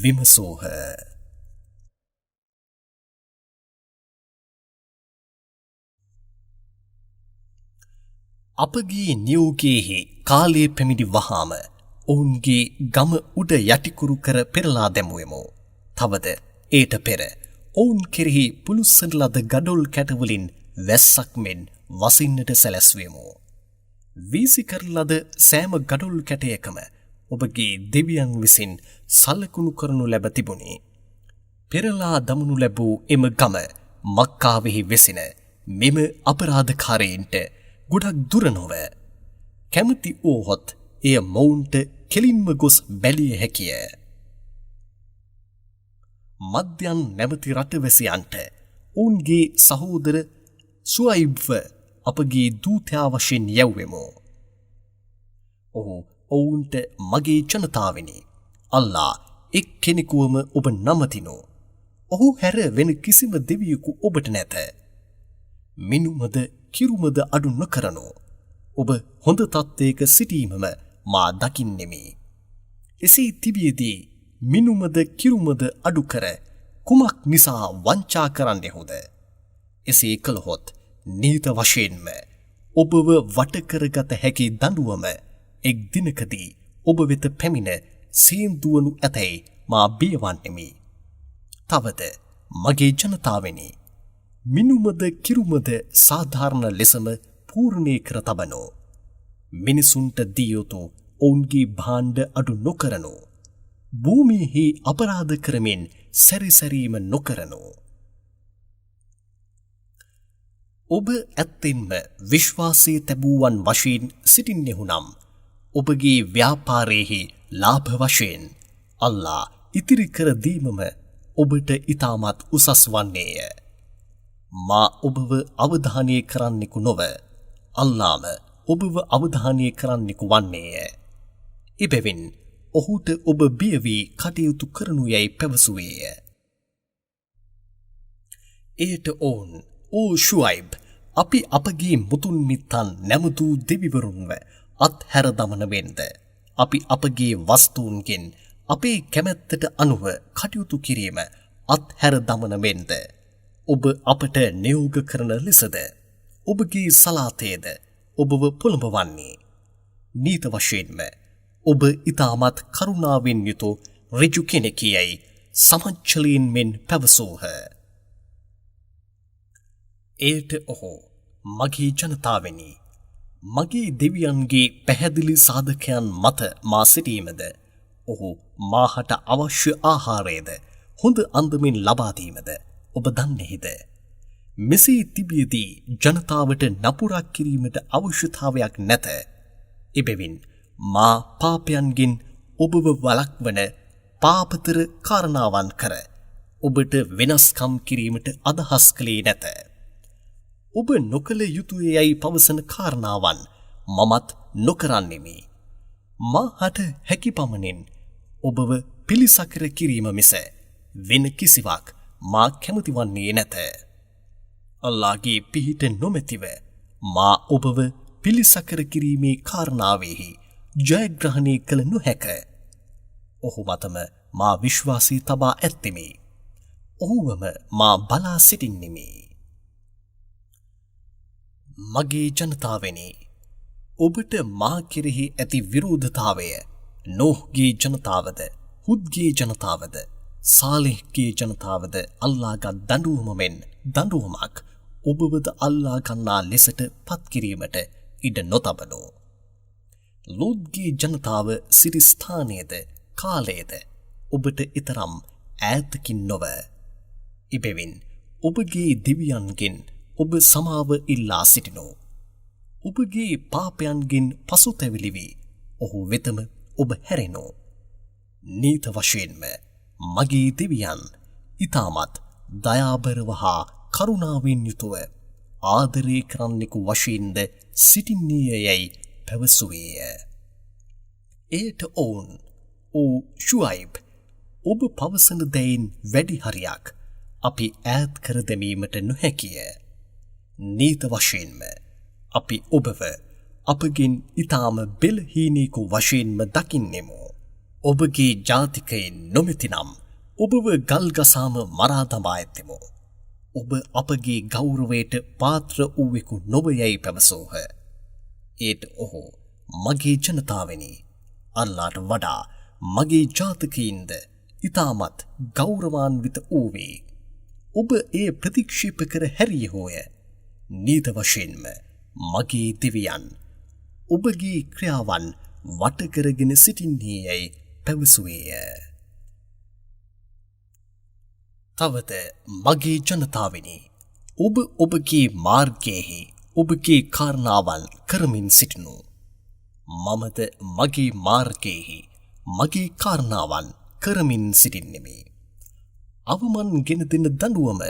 Speaker 1: විමසෝහ. අපගේ නියෝගයෙහි කාලය පැමිණි වහාම ඔවුන්ගේ ගම උඩ යටිකුරු කර පෙරලා දැමුවෙමු. තවද ඒට පෙර ඔවුන් කෙරෙහි පුළුස්සන ලද ගඩොල් කැටවලින් වැස්සක් මෙන් වසින්නට සැලැස්වෙමු. වීසි කරන ලද සෑම ගඩොල් කැටයකම ඔබගේ දෙවියන් විසින් සලකුණු කරනු ලැබ තිබුණි. පෙරලා දමනු ලැබූ එම ගම මක්කාවෙහි වෙසෙන මෙම අපරාධකාරයින්ට ගොඩක් දුර නොව කැමති වූහොත් එය මොවුන්ට කෙලින්ම ගොස් බැලිය හැකිය. මධ්‍යන් නැමති රටවැසියන්ට ඔවුන්ගේ සහෝදර සුයිබ්ව අපගේ දූතයා වශයෙන් යැව්වෙමු. ඔහු ඔවුන්ට මගේ ජනතාවෙනි, අල්ලා එක් කෙනෙකුවම ඔබ නමතිනු. ඔහු හැර වෙන කිසිම දෙවියෙකු ඔබට නැත. මිනුමද කිරුමද අඩු නොකරනු. ඔබ හොඳ තත්ත්වයක සිටීමම මා දකින්නෙමි. එසේ තිබියදී මිනුමද කිරුමද අඩු කර කුමක් නිසා වංචා කරන්නෙහුද? එසේ කළහොත් නීත වශයෙන්ම ඔබව වටකරගත හැකි දඬුවම එක් දිනකදී ඔබ වෙත පැමිණ සේන්දුවනු ඇතැයි මා බියවන්නෙමි. තවද මගේ ජනතාවෙනි, මිනුමද කිරුමද සාධාරණ ලෙසම පූර්ණය කර තබනු. මිනිසුන්ට දී යුතු ඔවුන්ගේ භාණ්ඩ අඩු නොකරනු. භූමියෙහි අපරාධ කරමින් සැරිසැරීම නොකරනු. ඔබ ඇත්තෙන්ම විශ්වාසී තැබූවන් වශයෙන් සිටින්නෙහු නම් ඔබගේ ව්‍යාපාරයෙහි ලාභ වශයෙන් අල්ලා ඉතිරි කර දීමම ඔබට ඊටමත් උසස් වන්නේය. මා ඔබව අවධානය කරන්නෙකු නොව අල්ලාම ඔබව අවධානය කරන්නෙකු වන්නේය. එබැවින් ඔහුට ඔබ බිය වී කටයුතු කරනු යැයි පැවසුවේය. එයට ඔවුන්, "ඕ ෂුයිබ්, අපි අපගේ මුතුන් මිත්තන් නැමදූ දෙවිවරුන්ව අත්හැර දමන වෙන්ද අපි අපගේ වස්තුන්ගෙන් අපේ කැමැත්තට අනුව කටයුතු කිරීම අත්හැර දමන වෙන්ද ඔබ අපට නියෝග කරන ලෙසද ඔබගේ සලාතේද ඔබව පොළඹවන්නේ." නීත වශයෙන්ම ඔබ ඊටමත් කරුණාවෙන් යුතු ඍජු කෙනෙකියයි සමච්චලීන් මෙන් පැවසූහ. එයට ඔහු, "මගේ ජනතාවෙනි, මගේ දෙවියන්ගේ පැහැදිලි සාධකයන් මත මා සිටීමද ඔහු මාහට අවශ්‍ය ආහාරයද හොඳ අන්දමින් ලබා දීමද ඔබ දන්නේහිද? මෙසේ තිබියදී ජනතාවට නපුරක් කිරීමට අවශ්‍යතාවයක් නැත. එබැවින් මා පාපයන්ගෙන් ඔබව වළක්වන පාපතර කාරණාවන් කර ඔබට වෙනස්කම් කිරීමට අදහස් කළේ නැත. ඔබ නොකළ යුතුය යයි පවසන කාරණාවන් මමත් නොකරන්නෙමි. මාහට හැකි පමණින් ඔබව පිළිසකර කිරීම මිස වෙන කිසිවක් මා කැමති වන්නේ නැත. අල්ලාහගේ පිහිට නොමැතිව මා ඔබව පිළිසකර කිරීමේ කාරණාවෙහි ජයග්‍රහණය කළ නොහැක. ඔහු මතම මා විශ්වාසී තබා ඇත්තෙමි. ඔහුවම මා බලා සිටින්නෙමි. මගේ ජනතාවෙනි, ඔබට මා කෙරෙහි ඇති විරෝධතාවය නෝහ්ගේ ජනතාවද, හුද්ගේ ජනතාවද, සාලෙහ්ගේ ජනතාවද අල්ලාහගත් දඬුවම මෙන් දඬුවමක් ඔබවද අල්ලා ගන්නා ලෙසට පත් කිරීමට ඉඩ නොතබනු. ලෝත්ගේ ජනතාව සිටි ස්ථානයේද කාලයේද ඔබට ඊතරම් ඈතකින් නොව. එබැවින් ඔබගේ දෙවියන්ගෙන් ඔබ සමාව ඉල්ලා සිටිනු. ඔබගේ පාපයන්ගෙන් පසුතැවිලි වී ඔහු වෙතම ඔබ හැරෙනු. නීත වශයෙන්ම මගේ දෙවියන් ඊටමත් දයාබරව හා කරුණාවෙන් යුතුව ආදරය කරන්නෙකු වශයෙන්ද සිටින්නේ යැයි පැවසුවේය. එයට ඔවුන්, "ඕ ෂුයිබ්, ඔබ පවසන දෙයින් වැඩි හරියක් අපි ඈත් කර දැමීමට නොහැකිය. නීත වශයෙන්ම අපි ඔබව අපගෙන් ඊටාම බෙලහීනෙකු වශයෙන්ම දකින්නෙමු. ඔබගේ ජාතිකයින් නොමැතිනම් ඔබව ගල්ගසාම මරා දමා ඇත්තෙමු. ඔබ අපගේ ගෞරවයට පාත්‍ර වූවෙකු නොවයයි පැවසෝහ. ඒත් ඔහු මගේ ජනතාවෙනි, අල්ලාට වඩා මගේ ජාතිකයින්ද ඊටමත් ගෞරවාන්විත වූවේ. ඔබ ඒ ප්‍රතික්ෂේප කර හැරියහෝය. නීත වශයෙන්ම මගේ දෙවියන් ඔබගේ ක්‍රියාවන් වට කරගෙන සිටින්නේයයි පැවසුවේය. තවද මගේ ජනතාවෙනි, ඔබ ඔබගේ මාර්ගයෙහි ඔබගේ කාරණාවන් කරමින් සිටිනු. මමද මගේ මාර්ගයෙහි මගේ කාරණාවන් කරමින් සිටින්නෙමි. අවමන් ගෙන දෙන දඬුවම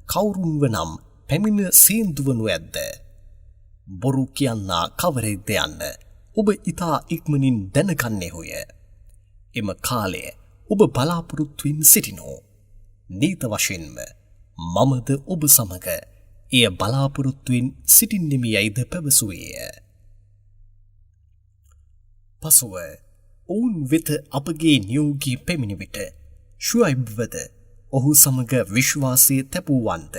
Speaker 1: කවුරුන් වනම් පැමිණ සේන්දුවනු ඇද්ද? බොරු කියන්නා කවරෙක්ද යන්න ඔබ ඊතා ඉක්මනින් දැනගන්නේහොය. එම කාලය ඔබ බලාපොරොත්තුවෙන් සිටිනෝ. නීත වශයෙන්ම මමද ඔබ සමග එය බලාපොරොත්තුවෙන් සිටින්නෙමි යයිද පැවසුවේය. පසුව ඔවුන් වෙත අපගේ නියෝගී පැමිණි විට ශුයිබ්වද ඔහු සමග විශ්වාසය තැබුවන්ට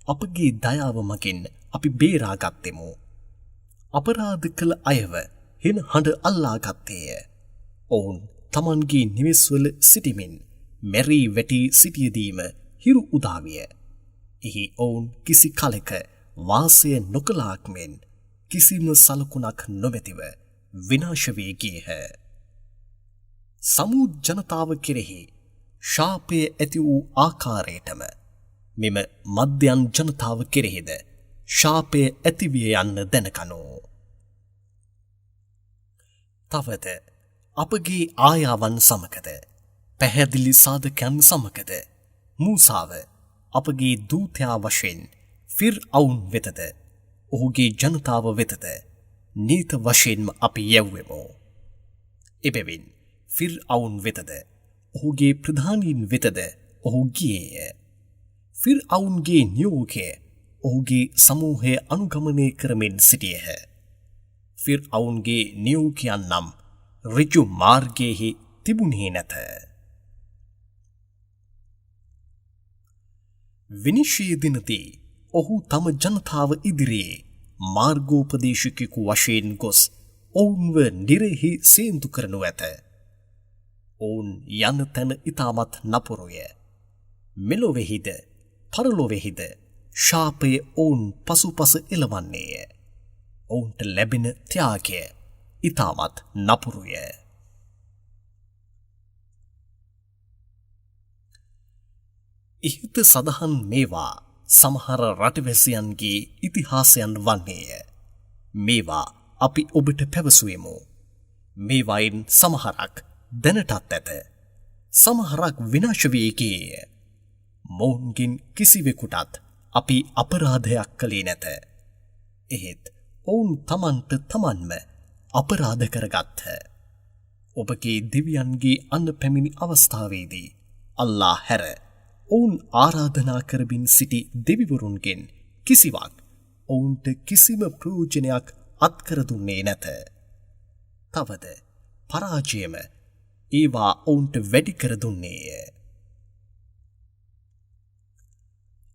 Speaker 1: අපගේ දයාව මගින් අපි බේරාගත්තෙමු. අපරාධ කළ අයව හෙන හඬ අල්ලාගත්තේය. ඔවුන් තමන්ගේ නිවෙස්වල සිටිමින් මැරී වැටි සිටියදීම හිරු උදාවිය. එහි ඔවුන් කිසි කලෙක වාසය නොකලාක් මෙන් කිසිම සලකුණක් නොමැතිව විනාශ වී ගියහ. සමූද් ජනතාව කෙරෙහි ශාපය ඇති වූ ආකාරයටම මෙම මධ්‍යයන් ජනතාව කෙරෙහිද ශාපය ඇතිවිය යන්න දැනගනු. තවද අපගේ ආයාවන් සමගද පැහැදිලි සාධකයන් සමගද මූසාව අපගේ දූතයා වශයෙන් ෆිර්අවුන් වෙතද ඔහුගේ ජනතාව වෙතද නීත වශයෙන්ම අපි යැව්වෙමු. එබැවින් ෆිර්අවුන් වෙතද ඔහුගේ ප්‍රධානීන් වෙතද ඔහු ගියේය. ෆිර්අවුන්ගේ නියෝගය ඔහුගේ සමූහය අනුගමනය කරමින් සිටියහ. ෆිර්අවුන්ගේ නියෝගයන් නම් ඍජු මාර්ගයෙහි තිබුණේ නැත. විනිශ්චය දිනදී ඔහු තම ජනතාව ඉදිරියේ මාර්ගෝපදේශකයෙකු වශයෙන් ගොස් ඔවුන්ව නිරෙහි සේන්දු කරනු ඇත. ඔවුන් යන තැන ඊටමත් නපුරුය. මෙලොවෙහිද පරලොවෙහිද ශාපය ඔවුන් පසුපස එළවන්නේය. ඔවුන්ට ලැබෙන ත්‍යාගය ඊටමත් නපුරුය. ඉහත සඳහන් මේවා සමහර රටවැසියන්ගේ ඉතිහාසයන් වන්නේය. මේවා අපි ඔබට පැවසුවෙමු. මේවායින් සමහරක් දැනටත් ඇත. සමහරක් විනාශ වී ගියේය. මොවුන්ගෙන් කිසිවෙකුටත් අපි අපරාධයක් කළේ නැත. එහෙත් ඔවුන් තමන්ට තමන්ම අපරාධ කරගත්හ. ඔබගේ දෙවියන්ගේ අන්න පැමිණි අවස්ථාවේදී අල්ලා හැර ඔවුන් ආරාධනා කරමින් සිටි දෙවිවරුන්ගෙන් කිසිවක් ඔවුන්ට කිසිම ප්‍රයෝජනයක් අත්කර දුන්නේ නැත. තවද පරාජයම ඒවා ඔවුන්ට වැඩි කර දුන්නේය.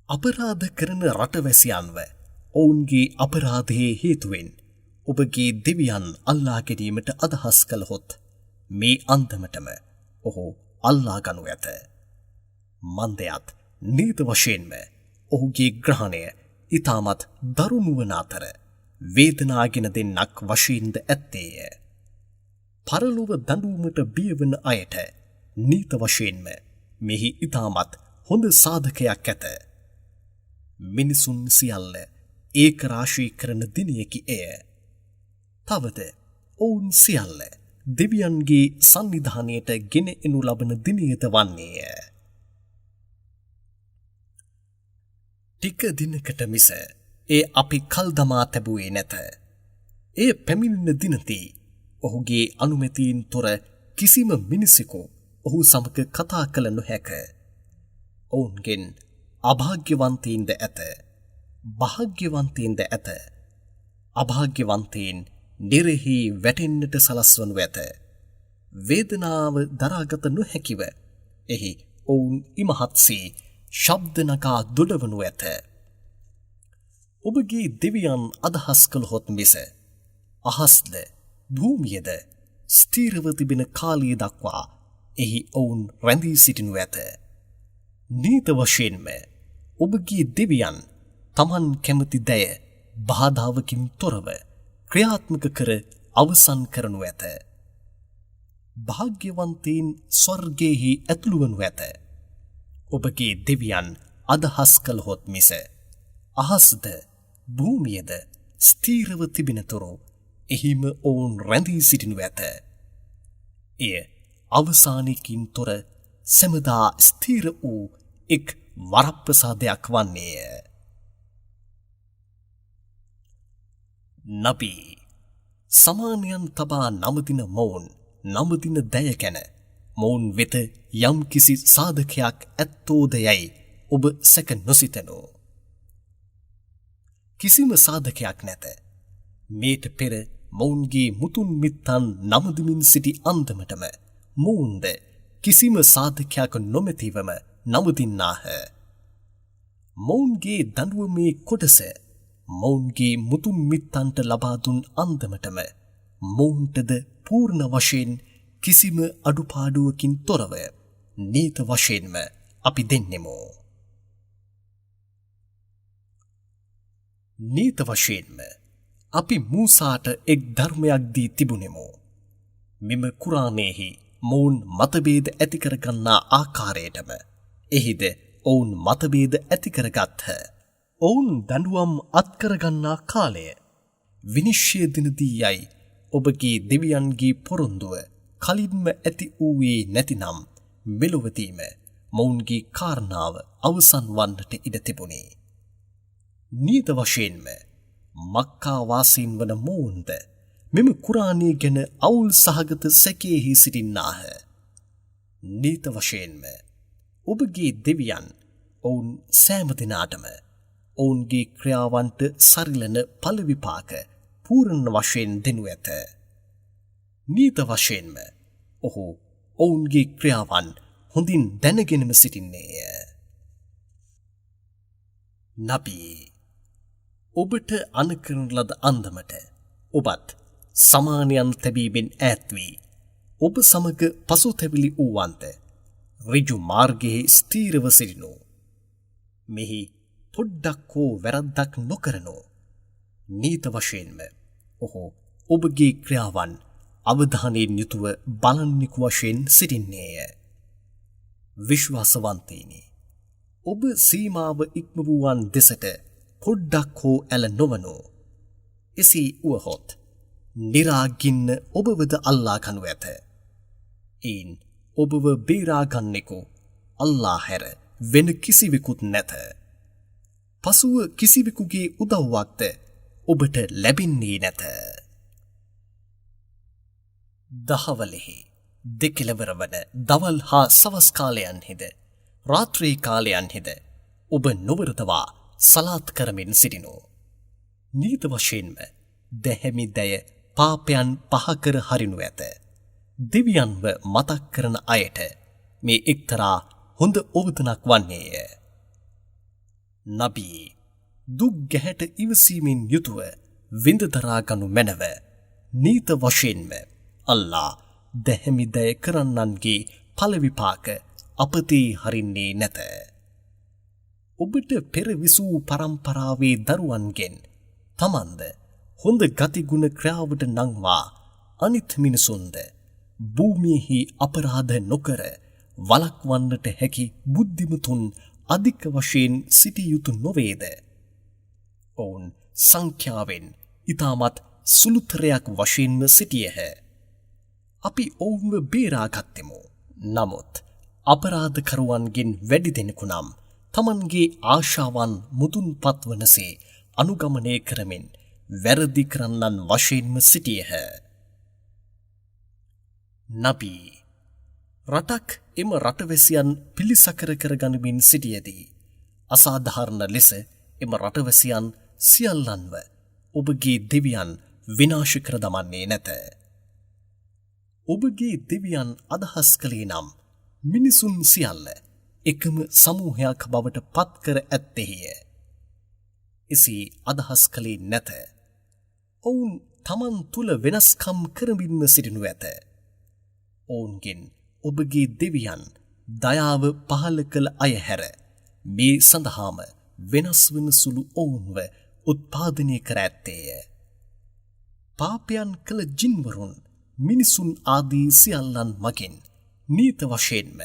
Speaker 1: අපරාධ කරන රටවැසියන්ව ඔවුන්ගේ අපරාධයේ හේතුවෙන් ඔබගේ දෙවියන් අල්ලා ගැනීමට අදහස් කළහොත් මේ අන්දමටම ඔහු අල්ලා ගනු ඇත. මන්දයත් නීත වශයෙන්ම ඔහුගේ ග්‍රහණය ඊටමත් දරුණු වන අතර වේදනාගෙන දෙන්නක් වශයෙන්ද ඇත්තේය. පරලොව දඬුවමට බියවන අයට නීත වශයෙන්ම මෙහි ඊටමත් හොඳ සාධකයක් ඇත. මිනිසුන් සියල්ල ඒක රාශී කරන දිනයකි එය. තවද ඔවුන් සියල්ල දෙවියන්ගේ සන්නිධානයට ගෙන එනු ලබන දිනයද වන්නේය. ටික දිනකට මිස ඒ අපි කල් දමා තැබුවේ නැත. එය පැමිණෙන දිනදී ඔහුගේ අනුමැතියෙන් තොර කිසිම මිනිසෙකු ඔහු සමග කතා කළ නොහැක. ඔවුන්ගෙන් අභාග්‍යවන්තයින්ද ඇත. භාග්‍යවන්තයින්ද ඇත. අභාග්‍යවන්තයින් නිරෙහි වැටෙන්නට සලස්වනු ඇත. වේදනාව දරාගත නොහැකිව එහි ඔවුන් ඉමහත්සේ ශබ්ද නගා දොඩවනු ඇත. ඔබගේ දෙවියන් අදහස් කළහොත් මිස අහස්ද භූමියද ස්ථීරව තිබෙන කාලය දක්වා එහි ඔවුන් රැඳී සිටිනු ඇත. නීත වශයෙන්ම ඔබගේ දෙවියන් තමන් කැමති දෑ බාධාවකින් තොරව ක්‍රියාත්මක කර අවසන් කරනු ඇත. භාග්‍යවන්තයින් ස්වර්ගයෙහි ඇතුළු වනු ඇත. ඔබගේ දෙවියන් අදහස් කළහොත් මිස අහස්ද භූමියද ස්ථීරව තිබෙනතුරු එහිම ඔවුන් රැඳී සිටිනු ඇත. එය අවසානයකින් තොර සැමදා ස්ථීර වූ එක් වරප්‍රසාදයක් වන්නේය. නබී සමානයන් තබා නමදින මොවුන් නමදින දැය ගැන මොවුන් වෙත යම් කිසි සාධකයක් ඇත්තෝදයයි ඔබ සැක නොසිතනු. කිසිම සාධකයක් නැත. මේට පෙර මොවුන්ගේ මුතුන් මිත්තන් නමදමින් සිටි අන්දමටම මොවුන්ද කිසිම සාධකයක් නොමැතිවම නමදින්නාහ. මොවුන්ගේ දඬුවමේ කොටස මොවුන්ගේ මුතුන් මිත්තන්ට ලබා දුන් අන්දමටම මොවුන්ටද පූර්ණ වශයෙන් කිසිම අඩුපාඩුවකින් තොරව නීත වශයෙන්ම අපි දෙන්නෙමු. නීත වශයෙන්ම අපි මූසාට එක් ධර්මයක් දී තිබුණෙමු. මෙම කුරානයෙහි මොවුන් මතභේද ඇති කරගන්නා ආකාරයටම එහිද ඔවුන් මතභේද ඇති කරගත්හ. ඔවුන් දඬුවම් අත්කරගන්නා කාලය විනිශ්චය දිනදී යයි ඔබගේ දෙවියන්ගේ පොරොන්දුව කලින්ම ඇති වූයේ නැතිනම් මෙලොවදීම මොවුන්ගේ කාරණාව අවසන් වන්නට ඉඩ තිබුණේ. නීත වශයෙන්ම මක්කා වාසීන් වන මොවුන්ද මෙම කුරානය ගැන අවුල් සහගත සැකයෙහි සිටින්නාහ. නීත වශයෙන්ම ඔබගේ දෙවියන් ඔවුන් සෑම දිනාටම ඔවුන්ගේ ක්‍රියාවන්ට සරිලන ඵල විපාක පූර්ණ වශයෙන් දෙනු ඇත. නීත වශයෙන්ම ඔහු ඔවුන්ගේ ක්‍රියාවන් හොඳින් දැනගෙනම සිටින්නේය. නබී ඔබට අනකරන ලද අන්දමට ඔබත් සමානයන් තැබීමෙන් ඈත් වී ඔබ සමග පසුතැවිලි වූවන්ත ඍජු මාර්ගයේ ස්ථීරව සිටිනු. මෙහි පොඩ්ඩක් හෝ වැරද්දක් නොකරනු. නීත වශයෙන්ම ඔහු ඔබගේ ක්‍රියාවන් අවධානයෙන් යුතුව බලන්නෙකු වශයෙන් සිටින්නේය. විශ්වාසවන්තයිනි, ඔබ සීමාව ඉක්ම වූවන් දෙසට පොඩ්ඩක් හෝ ඇල නොවනු. එසේ වුවහොත් නිරාගින්න ඔබවද අල්ලා ගනු ඇත. එයින් ඔබව බේරාගන්නෙකු අල්ලා හැර වෙන කිසිවෙකුත් නැත. පසුව කිසිවෙකුගේ උදව්වක්ද ඔබට ලැබෙන්නේ නැත. දහවලෙහි දෙකෙලවර වන දවල් හා සවස් කාලයන්හිද රාත්‍රී කාලයන්හිද ඔබ නොවරතවා සලාත් කරමින් සිටිනු. නීත වශයෙන්ම දැහැමි දැය පාපයන් පහකර හරිනු ඇත. දෙවියන්ව මතක් කරන අයට මේ එක්තරා හොඳ ඔවතනක් වන්නේය. නබී දුක් ගැහැට ඉවසීමෙන් යුතුව විඳ දරාගනු මැනව. නීත වශයෙන්ම අල්ලා දැහැමි දැය කරන්නන්ගේ ඵල විපාක අපතේ හරින්නේ නැත. ඔබට පෙර විසූ පරම්පරාවේ දරුවන්ගෙන් තමන්ද හොඳ ගතිගුණ ක්‍රියාවට නංවා අනිත් මිනිසුන්ද භූමියෙහි අපරාධ නොකර වළක්වන්නට හැකි බුද්ධිමතුන් අධික වශයෙන් සිටිය යුතු නොවේද? ඔවුන් සංඛ්‍යාවෙන් ඊටමත් සුළුතරයක් වශයෙන්ම සිටියහ. අපි ඔවුන්ව බේරාගත්තෙමු. නමුත් අපරාධකරුවන්ගෙන් වැඩි දෙනෙකු නම් තමන්ගේ ආශාවන් මුදුන්පත් වනසේ අනුගමනය කරමින් වැරදි කරන්නන් වශයෙන්ම සිටියහ. නබී රටක් එම රටවැසියන් පිළිසකර කරගනිමින් සිටියදී අසාධාරණ ලෙස එම රටවැසියන් සියල්ලන්ව ඔබගේ දෙවියන් විනාශ කර දමන්නේ නැත. ඔබගේ දෙවියන් අදහස් කළේ නම් මිනිසුන් සියල්ල එකම සමූහයක් බවට පත් කර ඇත්තේය. එසේ අදහස් කළේ නැත. ඔවුන් තමන් තුළ වෙනස්කම් කරමින්ම සිටිනු ඇත. ඔවුන්ගෙන් ඔබගේ දෙවියන් දයාව පහළ කළ අය හැර මේ සඳහාම වෙනස් වන සුළු ඔවුන්ව උත්පාදනය කර ඇත්තේය. පාපයන් කළ ජින්වරුන් මිනිසුන් ආදී සියල්ලන් මගින් නීත වශයෙන්ම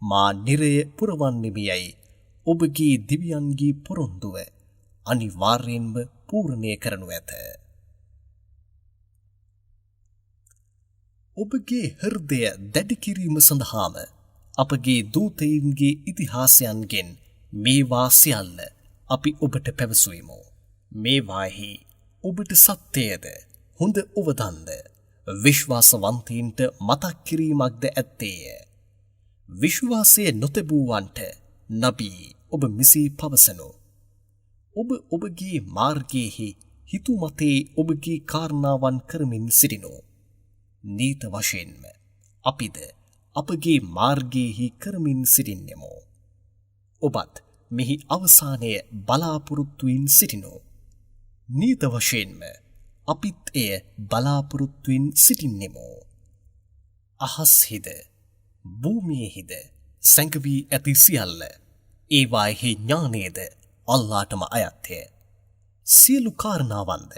Speaker 1: මා නිරය පුරවන්නෙමියයි ඔබගේ දෙවියන්ගේ පොරොන්දුව අනිවාර්යෙන්ම පූර්ණය කරනු ඇත. ඔබගේ හෘදය දැඩි කිරීම සඳහාම අපගේ දූතයින්ගේ ඉතිහාසයන්ගෙන් මේවා සියල්ල අපි ඔබට පැවසුවෙමු. මේවාෙහි ඔබට සත්‍යයද හොඳ උවදන්ද විශ්වාසවන්තයින්ට මතක් කිරීමක්ද ඇත්තේය. විශ්වාසය නොතැබූවන්ට නබී ඔබ මෙසේ පවසනු. ඔබ ඔබගේ මාර්ගයෙහි හිතුමතේ ඔබගේ කාරණාවන් කරමින් සිටිනු. නීත වශයෙන්ම අපිද අපගේ මාර්ගයෙහි කරමින් සිටින්නෙමු. ඔබත් මෙහි අවසානය බලාපොරොත්තුවෙන් සිටිනු. නීත වශයෙන්ම අපිත් එය බලාපොරොත්තුවෙන් සිටින්නෙමු. අහස්හිද භූමියෙහිද සැඟවී ඇති සියල්ල ඒවායෙහි ඥානයද අල්ලාටම අයත්ය. සියලු කාරණාවන්ද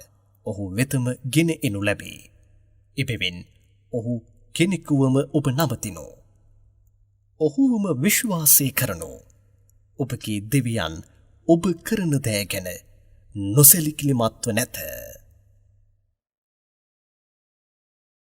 Speaker 1: ඔහු වෙතම ගෙන එනු ලැබේ. එබැවින් ඔහු කෙනෙකුවම ඔබ නවතිනු. ඔහුවම විශ්වාසය කරනු. ඔබගේ දෙවියන් ඔබ කරන දෑ ගැන නොසැලිකිලිමත්ව නැත.